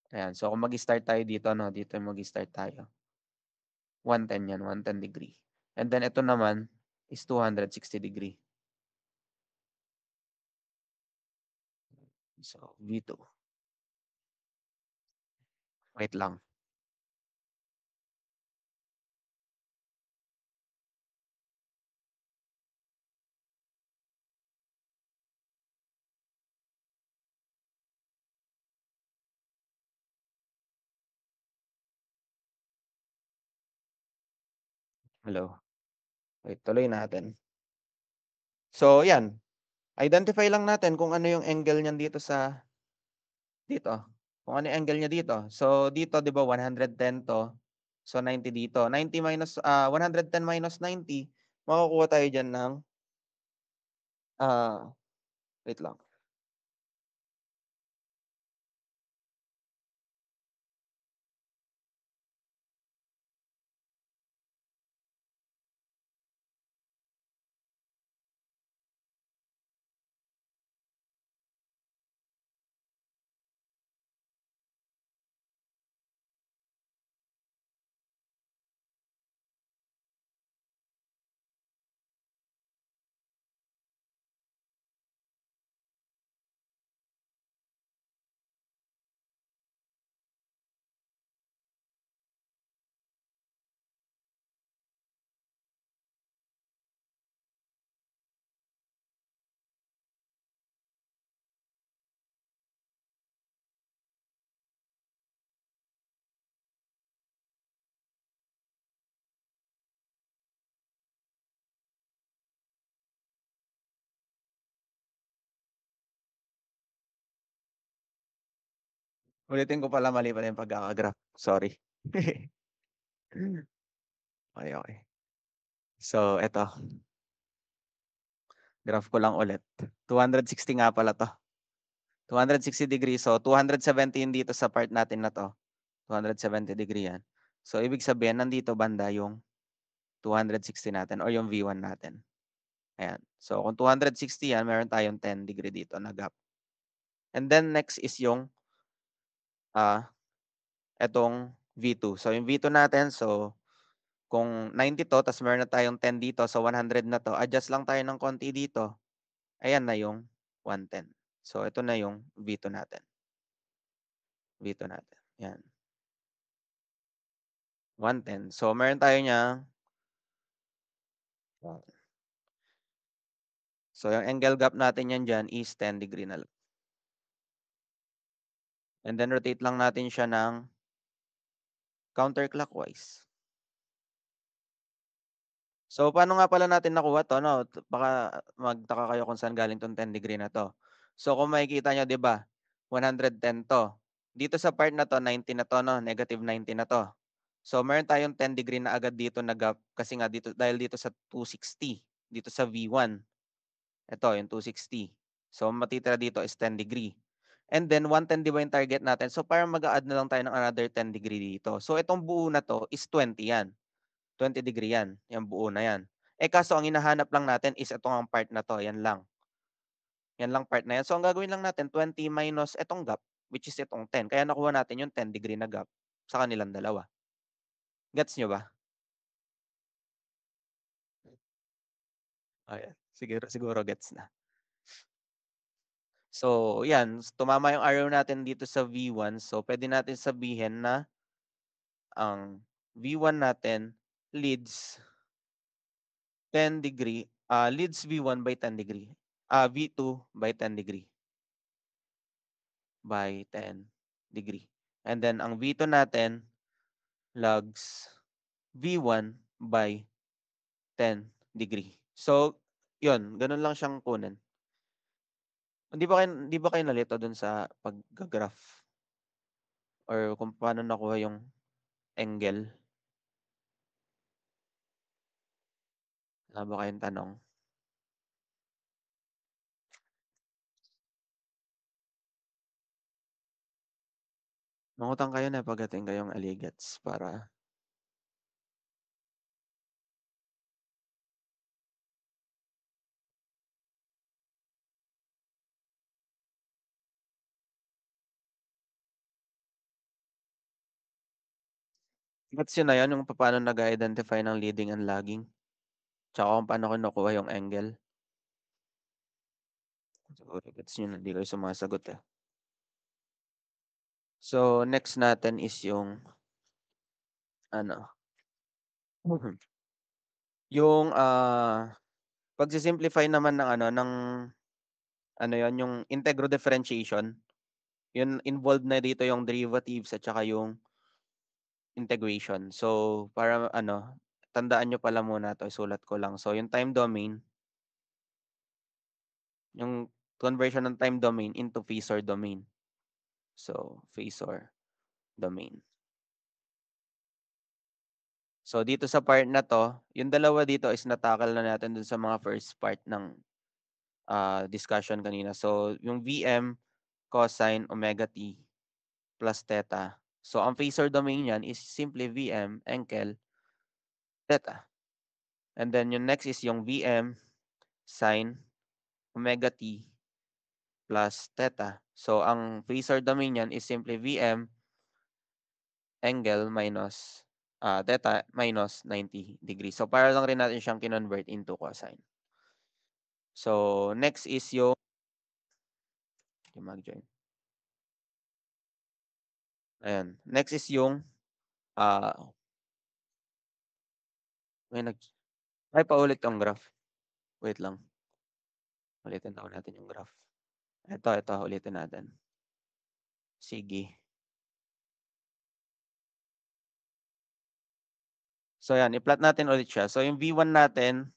Ayan. So, kung mag-start tayo dito, no? Dito mag-start tayo. 110 yan, 110 degree. And then, ito naman, is 260 degree. So, V2. Wait lang. Hello. Wait, tuloy natin. So, yan. Identify lang natin kung ano yung angle niyan dito. Kung ano yung angle niya dito. So, dito 'di ba 110 'to. So, 90 dito. 110 minus 90, makukuha tayo diyan ng, ah, wait lang. Ulitin ko pala, mali pala yung pagkaka-graph. Sorry. Okey, okey. So, eto, graph ko lang ulit. 260 nga pala 'to. 260 degrees. So, 270 yung dito sa part natin na 'to. 270 degree 'yan. So, ibig sabihin nandito banda yung 260 natin or yung V1 natin. Ayan. So, kung 260 'yan, meron tayong 10 degree dito na gap. And then next is yung, etong V2. So, yung V2 natin, so kung 90 'to ta's meron na tayong 10 dito, so 100 na 'to, adjust lang tayo ng konti dito, ayan na yung 110. So, ito na yung V2 natin, V2 natin, 'yan, 110. So, meron tayo niyang, ah, so yung angle gap natin niyan diyan is 10 degree na lang. And then rotate lang natin siya ng counterclockwise. So, paano nga pala natin nakuha 'to 'no? Baka magtaka kayo kung saan galing 'tong 10 degree na 'to. So, kung makikita niyo 'di ba, 110 'to. Dito sa part na 'to, 90 na 'to 'no, -90 na 'to. So, meron tayong 10 degree na agad dito na gap kasi nga dito dahil dito sa 260, dito sa V1. Ito yung 260. So, matitira dito is 10 degree. And then 110 'di ba yung target natin? So, parang mag-a-add na lang tayo ng another 10 degree dito. So, itong buo na 'to is 20 'yan. 20 degree 'yan, 'yang buo na 'yan. Eh, kaso ang hinahanap lang natin is itong ang part na 'to, 'yan lang. 'Yan lang part na 'yan. So, ang gagawin lang natin 20 minus itong gap, which is itong 10. Kaya nakuha natin yung 10 degree na gap sa kanilang dalawa. Gets niyo ba? Ayan, siguro siguro gets na. So, 'yan, tumama yung arrow natin dito sa V1. So, puwede natin sabihin na ang V1 natin leads 10 degree, leads V1 by 10 degree, V2 by 10 degree. By 10 degree. And then ang V2 natin logs V1 by 10 degree. So, 'yun, gano'n lang siyang kunin. Hindi ba kayo nalito dun sa pagga-graph or kung paano nakuha yung angle? Wala ba kayong tanong? Mangutang kayo na pagdating kayong aligats para gets niyo na 'yan yung papaano nag-a-identify ng leading and lagging? Tsaka kung paano kinukuha yung angle. Siguro gets niyo na, hindi kayo sumasagot, eh. So, next natin is yung ano, yung, pagsi-simplify naman ng ano, ng ano yun, yung integro differentiation. Yun involved na dito yung derivatives at saka yung integration. So, para ano, tandaan niyo pala muna 'to, isulat ko lang. So, yung time domain, yung conversion ng time domain into phasor domain. So, phasor domain. So, dito sa part na 'to, yung dalawa dito is na-tackle na natin dun sa mga first part ng, discussion kanina. So, yung Vm cosine omega t plus theta. So, ang phasor domain niyan is simply Vm enkel theta. And then yung next is yung Vm sine omega t plus theta. So, ang phasor domain niyan is simply Vm angle minus, theta minus 90 degrees. So, para lang rin natin siyang kinonvert into cosine. So, next is yung mag-join. Ayan. Next is yung, ah, may nag ay paulit yung graph. Wait lang, ulitin daw natin yung graph. Ito ulitin natin. Sige. So, ayan, i-plot natin ulit siya. So, yung V1 natin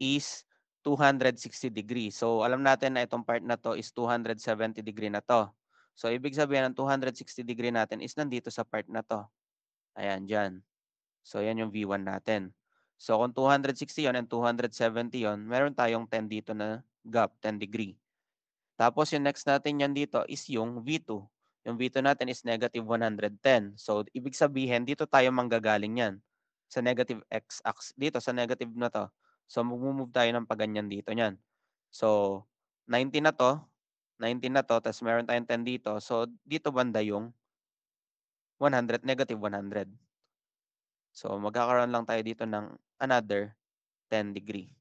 is 260 degree. So, alam natin na itong part na 'to is 270 degree na 'to. So, ibig sabihin ng 260 degree natin is nandito sa part na 'to. Ayan, diyan. So, yan yung V1 natin. So, kung 260 yon and 270 yon, meron tayong 10 dito na gap, 10 degree. Tapos yung next natin yan dito is yung V2. Yung V2 natin is negative 110. So, ibig sabihin, dito tayo manggagaling yan. Sa negative x-axis, dito sa negative na to. So, mag-move tayo ng paganyan dito niyan. So, 90 na to, 90 na to, tapos meron tayong 10 dito. So, dito banda yung 100, negative 100. So, magkakaroon lang tayo dito ng another 10 degree.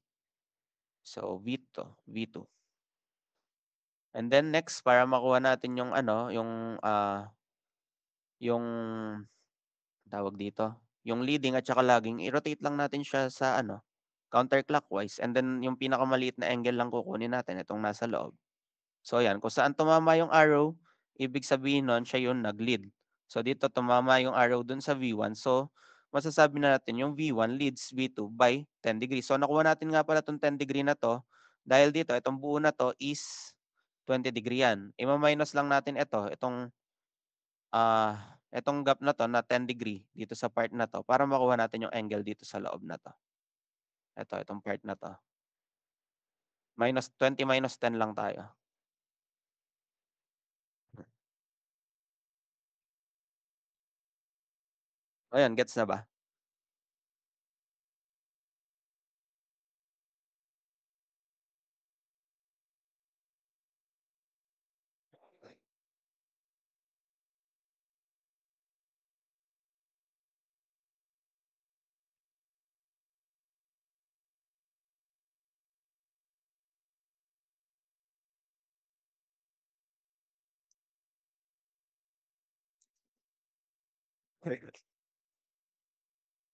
So, V2. And then next, para makuha natin yung ano, yung tawag dito, yung leading at saka lagging, i-rotate lang natin siya sa ano, counterclockwise. And then yung pinakamaliit na angle lang kukunin natin, itong nasa loob. So ayan, kung saan tumama yung arrow, ibig sabihin nun siya yung nag-lead. So dito tumama yung arrow dun sa V1. So masasabi na natin yung V1 leads V2 by 10 degrees. So nakuha natin nga pala itong 10 degree na to dahil dito itong buo na to is 20 degree yan. Ima-minus lang natin itong gap na 'to na 10 degree dito sa part na 'to para makuha natin yung angle dito sa loob na 'to. Itong part na 'to. -20 minus 10 lang tayo. Ayan, gets na ba?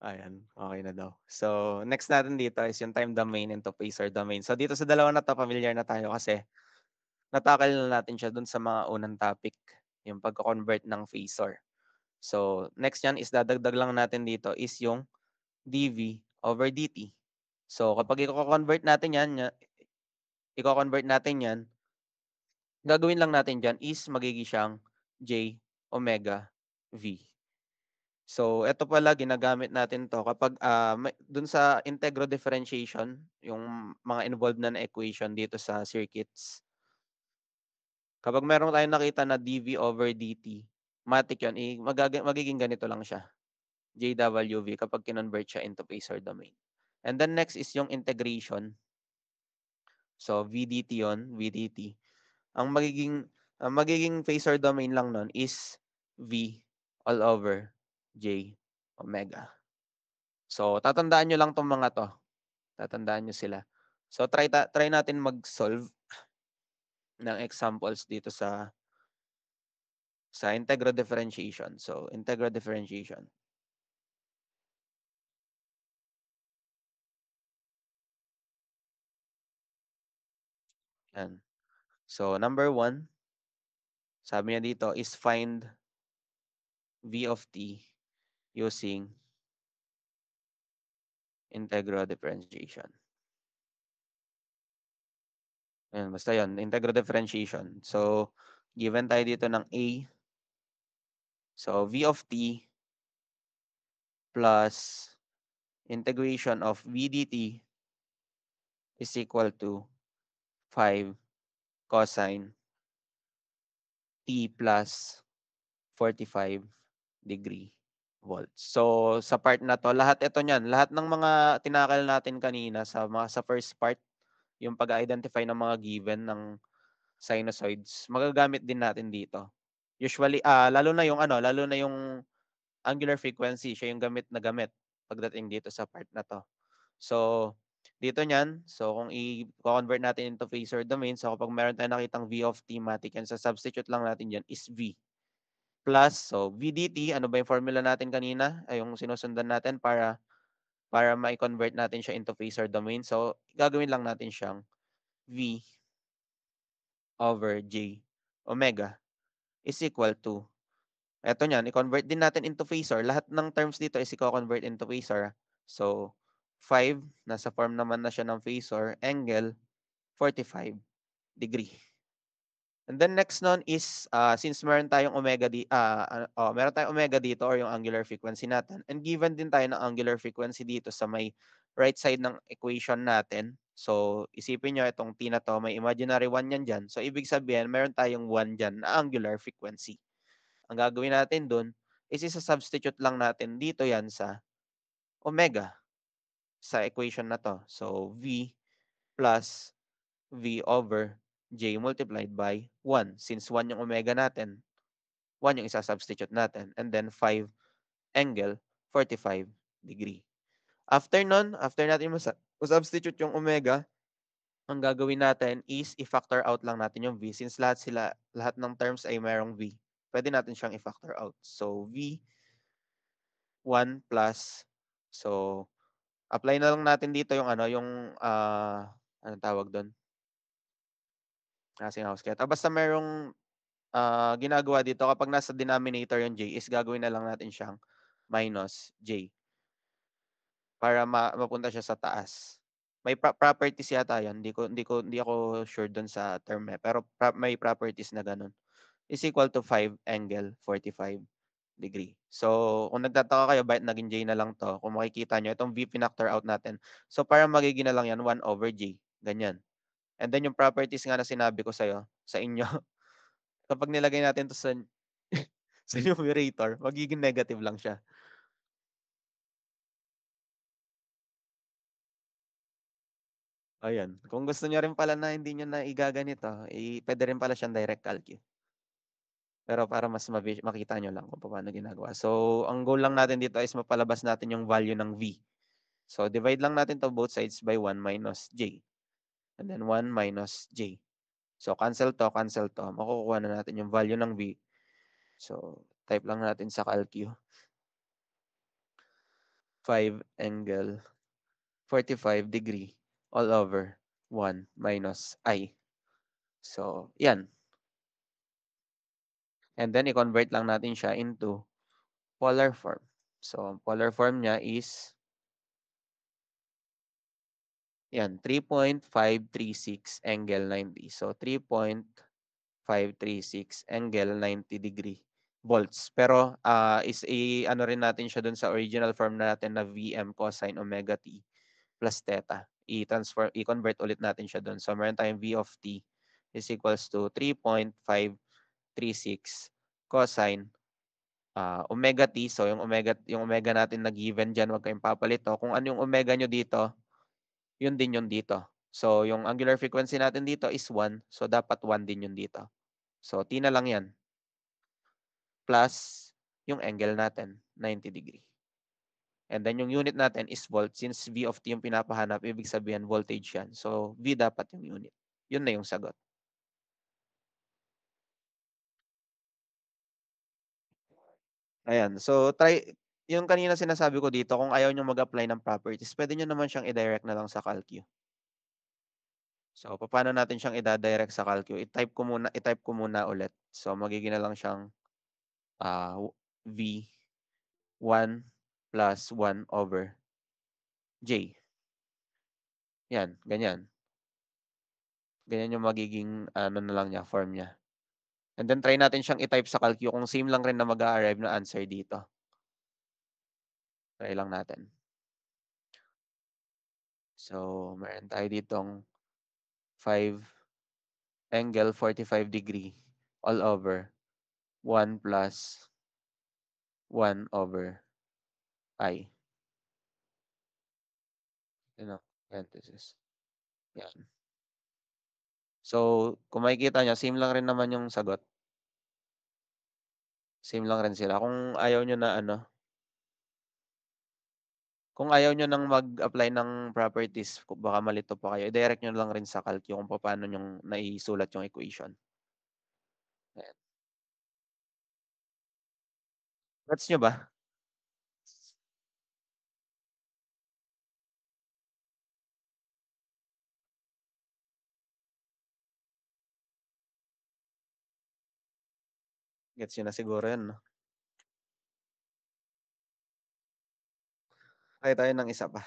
Ayan, okey na daw. So, next natin dito is yung time domain into phasor domain. So, dito sa dalawa na 'to pamilyar na tayo kasi na-tackle na natin siya dun sa mga unang topic, yung pagko-convert ng phasor. So, next niyan is dadagdag lang natin dito is yung dV over dt. So, kapag iko-convert natin 'yan, iko-convert natin 'yan, gagawin lang natin diyan is magiging siyang j omega v. So, eto pala ginagamit natin 'to kapag, dun sa integro differentiation, yung mga involved na equation dito sa circuits. Kapag meron tayong nakita na dV over dt, matic yun, magiging ganito lang siya, jWv kapag kinonvert siya into phasor domain. And then next is yung integration. So, vdt yun, vdt. Ang magiging phasor domain lang nun is v all over j omega. So, tatandaan niyo lang 'tong mga 'to. Tatandaan niyo sila. So try natin mag-solve ng examples dito sa integral differentiation. So integral differentiation. Yan. So number 1, sabi niya dito is find v of t using integral differentiation. Ayan, basta yun, integral differentiation. So, given tayo dito ng a. So, v of t plus integration of v dt is equal to 5 cosine t plus 45 degree volts. So, sa part na to, lahat ito niyan, lahat ng mga tinakal natin kanina sa first part, yung pag-identify ng mga given ng sinusoids, magagamit din natin dito. Usually, lalo na yung angular frequency, siya yung gamit na gamit pagdating dito sa part na to. So, dito niyan, so kung i-convert natin into phasor domain, so kapag meron tayong nakitang v of t matic yan, sa substitute lang natin diyan is v plus, so v dt, ano ba yung formula natin kanina? Ay yung sinusundan natin para ma-convert natin siya into phasor domain. So, gagawin lang natin siyang v over j omega is equal to, eto niyan, i-convert din natin into phasor. Lahat ng terms dito is i-convert into phasor. So, 5, nasa form naman na siya ng phasor, angle 45 degree. And then next nun is, since meron tayong meron tayong omega dito or yung angular frequency natin, and given din tayo ng angular frequency dito sa may right side ng equation natin. So, isipin nyo itong t na to, may imaginary 1 yan dyan. So, ibig sabihin, meron tayong 1 dyan na angular frequency. Ang gagawin natin dun is isa-substitute lang natin dito yan sa omega sa equation na to. So, v plus v over j multiplied by 1. Since 1 yung omega natin, 1 yung isa-substitute natin. And then 5 angle 45 degree. After nun, after natin substitute yung omega, ang gagawin natin is i-factor out lang natin yung v. Since lahat ng terms ay merong v, pwede natin siyang i-factor out. So, v 1 plus, so, apply na lang natin dito yung anong tawag doon? Kasing house kaya. Basta merong ginagawa dito kapag nasa denominator yung j is gagawin na lang natin siyang minus j para mapunta siya sa taas. May properties yata 'yan, hindi ako sure dun sa term pero may properties na gano'n. Is equal to 5 angle 45 degree. So, kung nagtataka kayo bakit naging j na lang 'to, kung makikita niyo itong v pinactor out natin. So, parang magiging na lang 'yan 1 over j, ganyan. And then yung properties nga na sinabi ko sa inyo, kapag nilagay natin 'to sa sa numerator, magiging negative lang siya. Ayan, kung gusto niyo rin pala na hindi niyo na igaganito, puwede rin pala siyang direct calc, eh. Pero para mas makita niyo lang kung paano ginagawa. So, ang goal lang natin dito is mapalabas natin yung value ng v. So, divide lang natin 'to both sides by 1 minus j, and then 1 minus j. So, cancel 'to, cancel 'to, makukuha na natin yung value ng v. So, type lang natin sa calcu, 5 angle 45 degree all over 1 minus I. So, 'yan. And then i-convert lang natin siya into polar form. So, ang polar form niya is yan, 3.536 angle 90. So, 3.536 angle 90 degree volts. Pero ano rin natin siya dun sa original form natin na Vm cosine omega t plus theta. I-convert ulit natin siya dun. So, meron tayong V of t is equals to 3.536 cosine omega t. So, yung omega natin na given diyan, wag kayong papalito. Kung ano yung omega nyo dito, yun din yun dito. So, yung angular frequency natin dito is 1. So, dapat 1 din yun dito. So, t na lang yan. Plus yung angle natin, 90 degree. And then yung unit natin is volt. Since V of T yung pinapahanap, ibig sabihin voltage yan. So, V dapat yung unit. Yun na yung sagot. Ayan. So, yung kanina sinasabi ko dito, kung ayaw nyo mag-apply ng properties, pwede nyo naman siyang i-direct na lang sa Calcu. So, paano natin siyang i-direct sa Calcu? I-type ko muna ulit. So, magiging na lang siyang V 1 plus 1 over J. Yan, ganyan. Ganyan yung magiging ano na lang niya, form niya. And then try natin siyang i-type sa Calcu kung same lang rin na mag-a-arrive na answer dito. Try lang natin. So, meron tayo ditong 5 angle 45 degree all over 1 plus 1 over I. Ano? Parenthesis. Yan. So, kung makikita nyo, same lang rin naman yung sagot. Same lang rin sila. Kung ayaw nyo na ano, kung ayaw nyo nang mag-apply ng properties, baka malito pa kayo, i-direct nyo lang rin sa Calcu kung paano nyo naisulat yung equation. Ayan. Gets nyo ba? Gets nyo na siguro yan, no? Try tayo ng isa pa.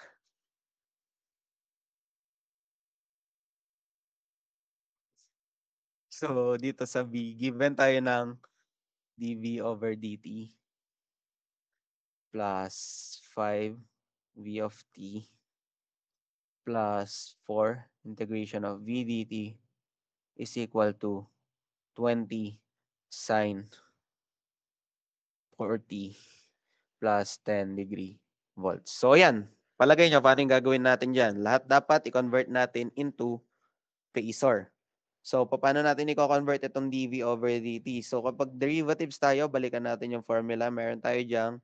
So, dito sa B, given tayo ng dV over dt plus 5 V of t plus 4 integration of V dt is equal to 20 sine 40 plus 10 degree volts. So, yan. Palagay nyo, paano yung gagawin natin dyan? Lahat dapat i-convert natin into phasor. So, paano natin i-convert itong dV over dt? So, kapag derivatives tayo, balikan natin yung formula. Meron tayo dyang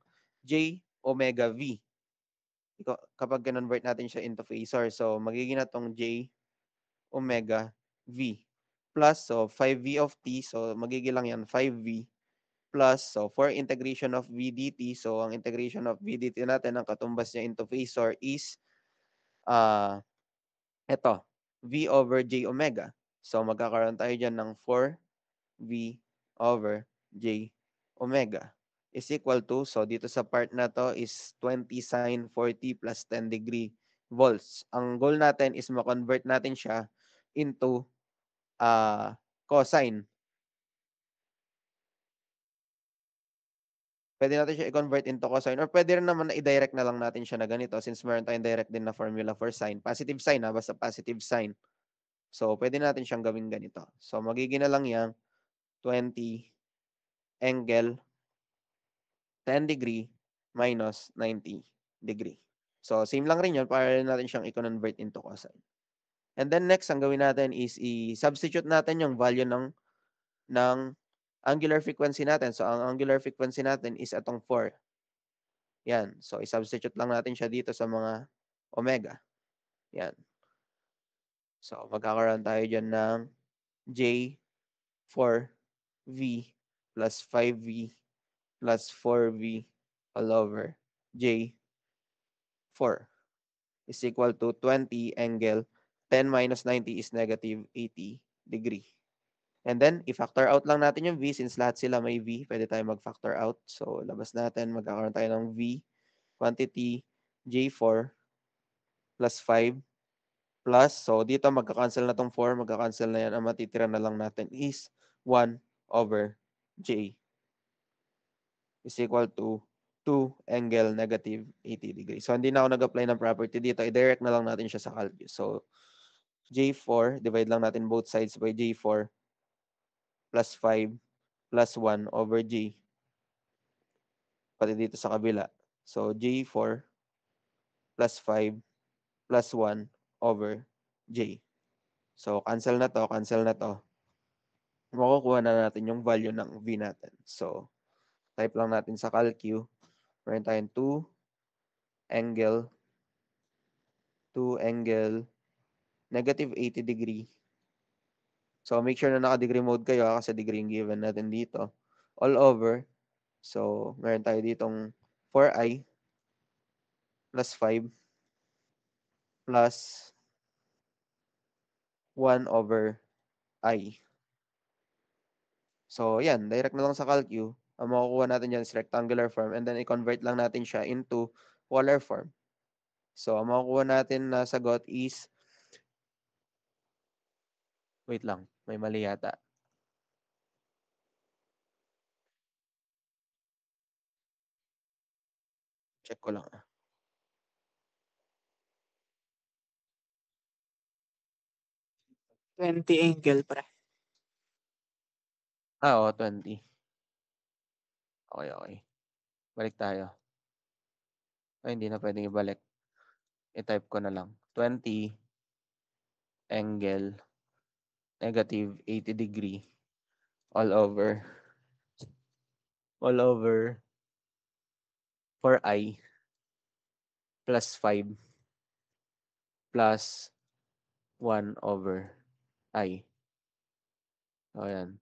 J omega V. Kapag convert natin siya into phasor. So, magiging na itong J omega V. Plus, so 5V of t. So, magiging lang yan 5V. Plus, so for integration of V dt. So, ang integration of V dt natin, ang katumbas niya into phasor is ito, V over J omega. So, magkakaroon tayo dyan ng 4V over J omega is equal to, so dito sa part na to is 20 sine 40 plus 10 degree volts. Ang goal natin is ma-convert natin siya into cosine. Pwede natin siya i-convert into cosine or pwede rin naman na i-direct na lang natin siya na ganito since meron tayong direct din na formula for sine. Positive sign basta positive sign. So, pwede natin siyang gawin ganito. So, magiging na lang yan 20 angle 10 degree minus 90 degree. So, same lang rin yun para natin siyang i-convert into cosine. And then next, ang gawin natin is i-substitute natin yung value ng angular frequency natin. So, ang angular frequency natin is atong 4. Yan. So, i-substitute lang natin siya dito sa mga omega. Yan. So, magkakaroon tayo dyan ng J 4V plus 5V plus 4V all over J 4 is equal to 20 angle 10 minus 90 is negative 80 degree. And then, i-factor out lang natin yung V since lahat sila may V. Pwede tayo mag-factor out. So, labas natin. Magkakaroon tayo ng V quantity J4 plus 5 plus. So, dito magka-cancel na tong 4. Magka-cancel na yan. Ang matitira na lang natin is 1 over J is equal to 2 angle negative 80 degrees. So, hindi na ako nag-apply ng property dito. I-direct na lang natin siya sa calculus. So, J4, divide lang natin both sides by J4 plus 5 plus 1 over J. Pati dito sa kabila. So, J4 plus 5 plus 1 over J. So, cancel na to, cancel na to. Makukuha na natin yung value ng V natin. So, type lang natin sa calcu. Meron tayong 2 angle to angle negative 80 degree. So, make sure na naka-degree mode kayo kasi degree yung given natin dito. All over. So, meron tayo ditong 4i plus 5 plus 1 over I. So, yan. Direct na lang sa calcu. Ang makukuha natin dyan is rectangular form and then i-convert lang natin siya into polar form. So, ang makukuha natin na sagot is, wait lang, may mali yata. Check ko lang. 20 angle, pre. Oo, 20. Okay, okay. Balik tayo. Ay, hindi na pwedeng ibalik. I-type ko na lang. 20 angle negative 80 degree all over 4i plus 5 plus 1 over I. O, yan.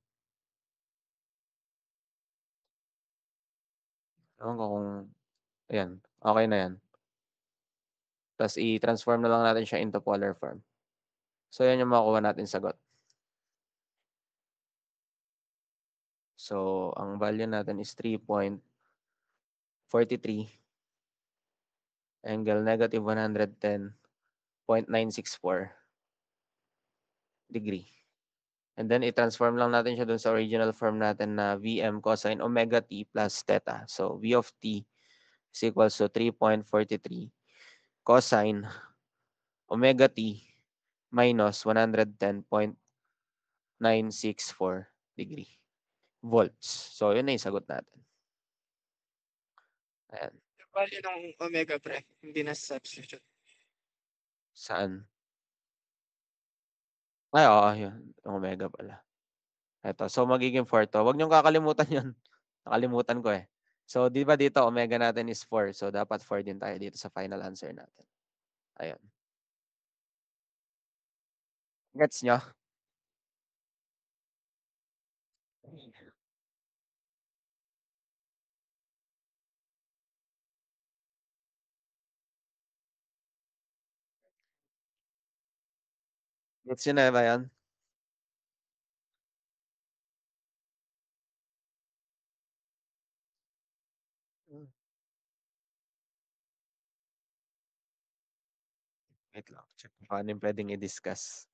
Ewan ko kung, ayan, okay na yan. Tapos i-transform na lang natin siya into polar form. So, yan yung makukuha natin sagot. So, ang value natin is 3.43 angle negative 110.964 degree. And then, i-transform lang natin siya dun sa original form natin na Vm cosine omega t plus theta. So, V of t is equals to 3.43 cosine omega t minus 110.964 degree volts. So, yun na yung sagot natin. Ayan. Value ng omega, pre. Hindi na substitute. Saan? Ay, oo, yun. Yung omega pala. Eto. So, magiging 4 to. Huwag niyong kakalimutan yun. Nakalimutan ko eh. So, di ba dito, omega natin is 4. So, dapat 4 din tayo dito sa final answer natin. Ayun. Gets nyo? Gets nyo na ba yan? Wait lang. Check kung paano yung pwedeng i-discuss.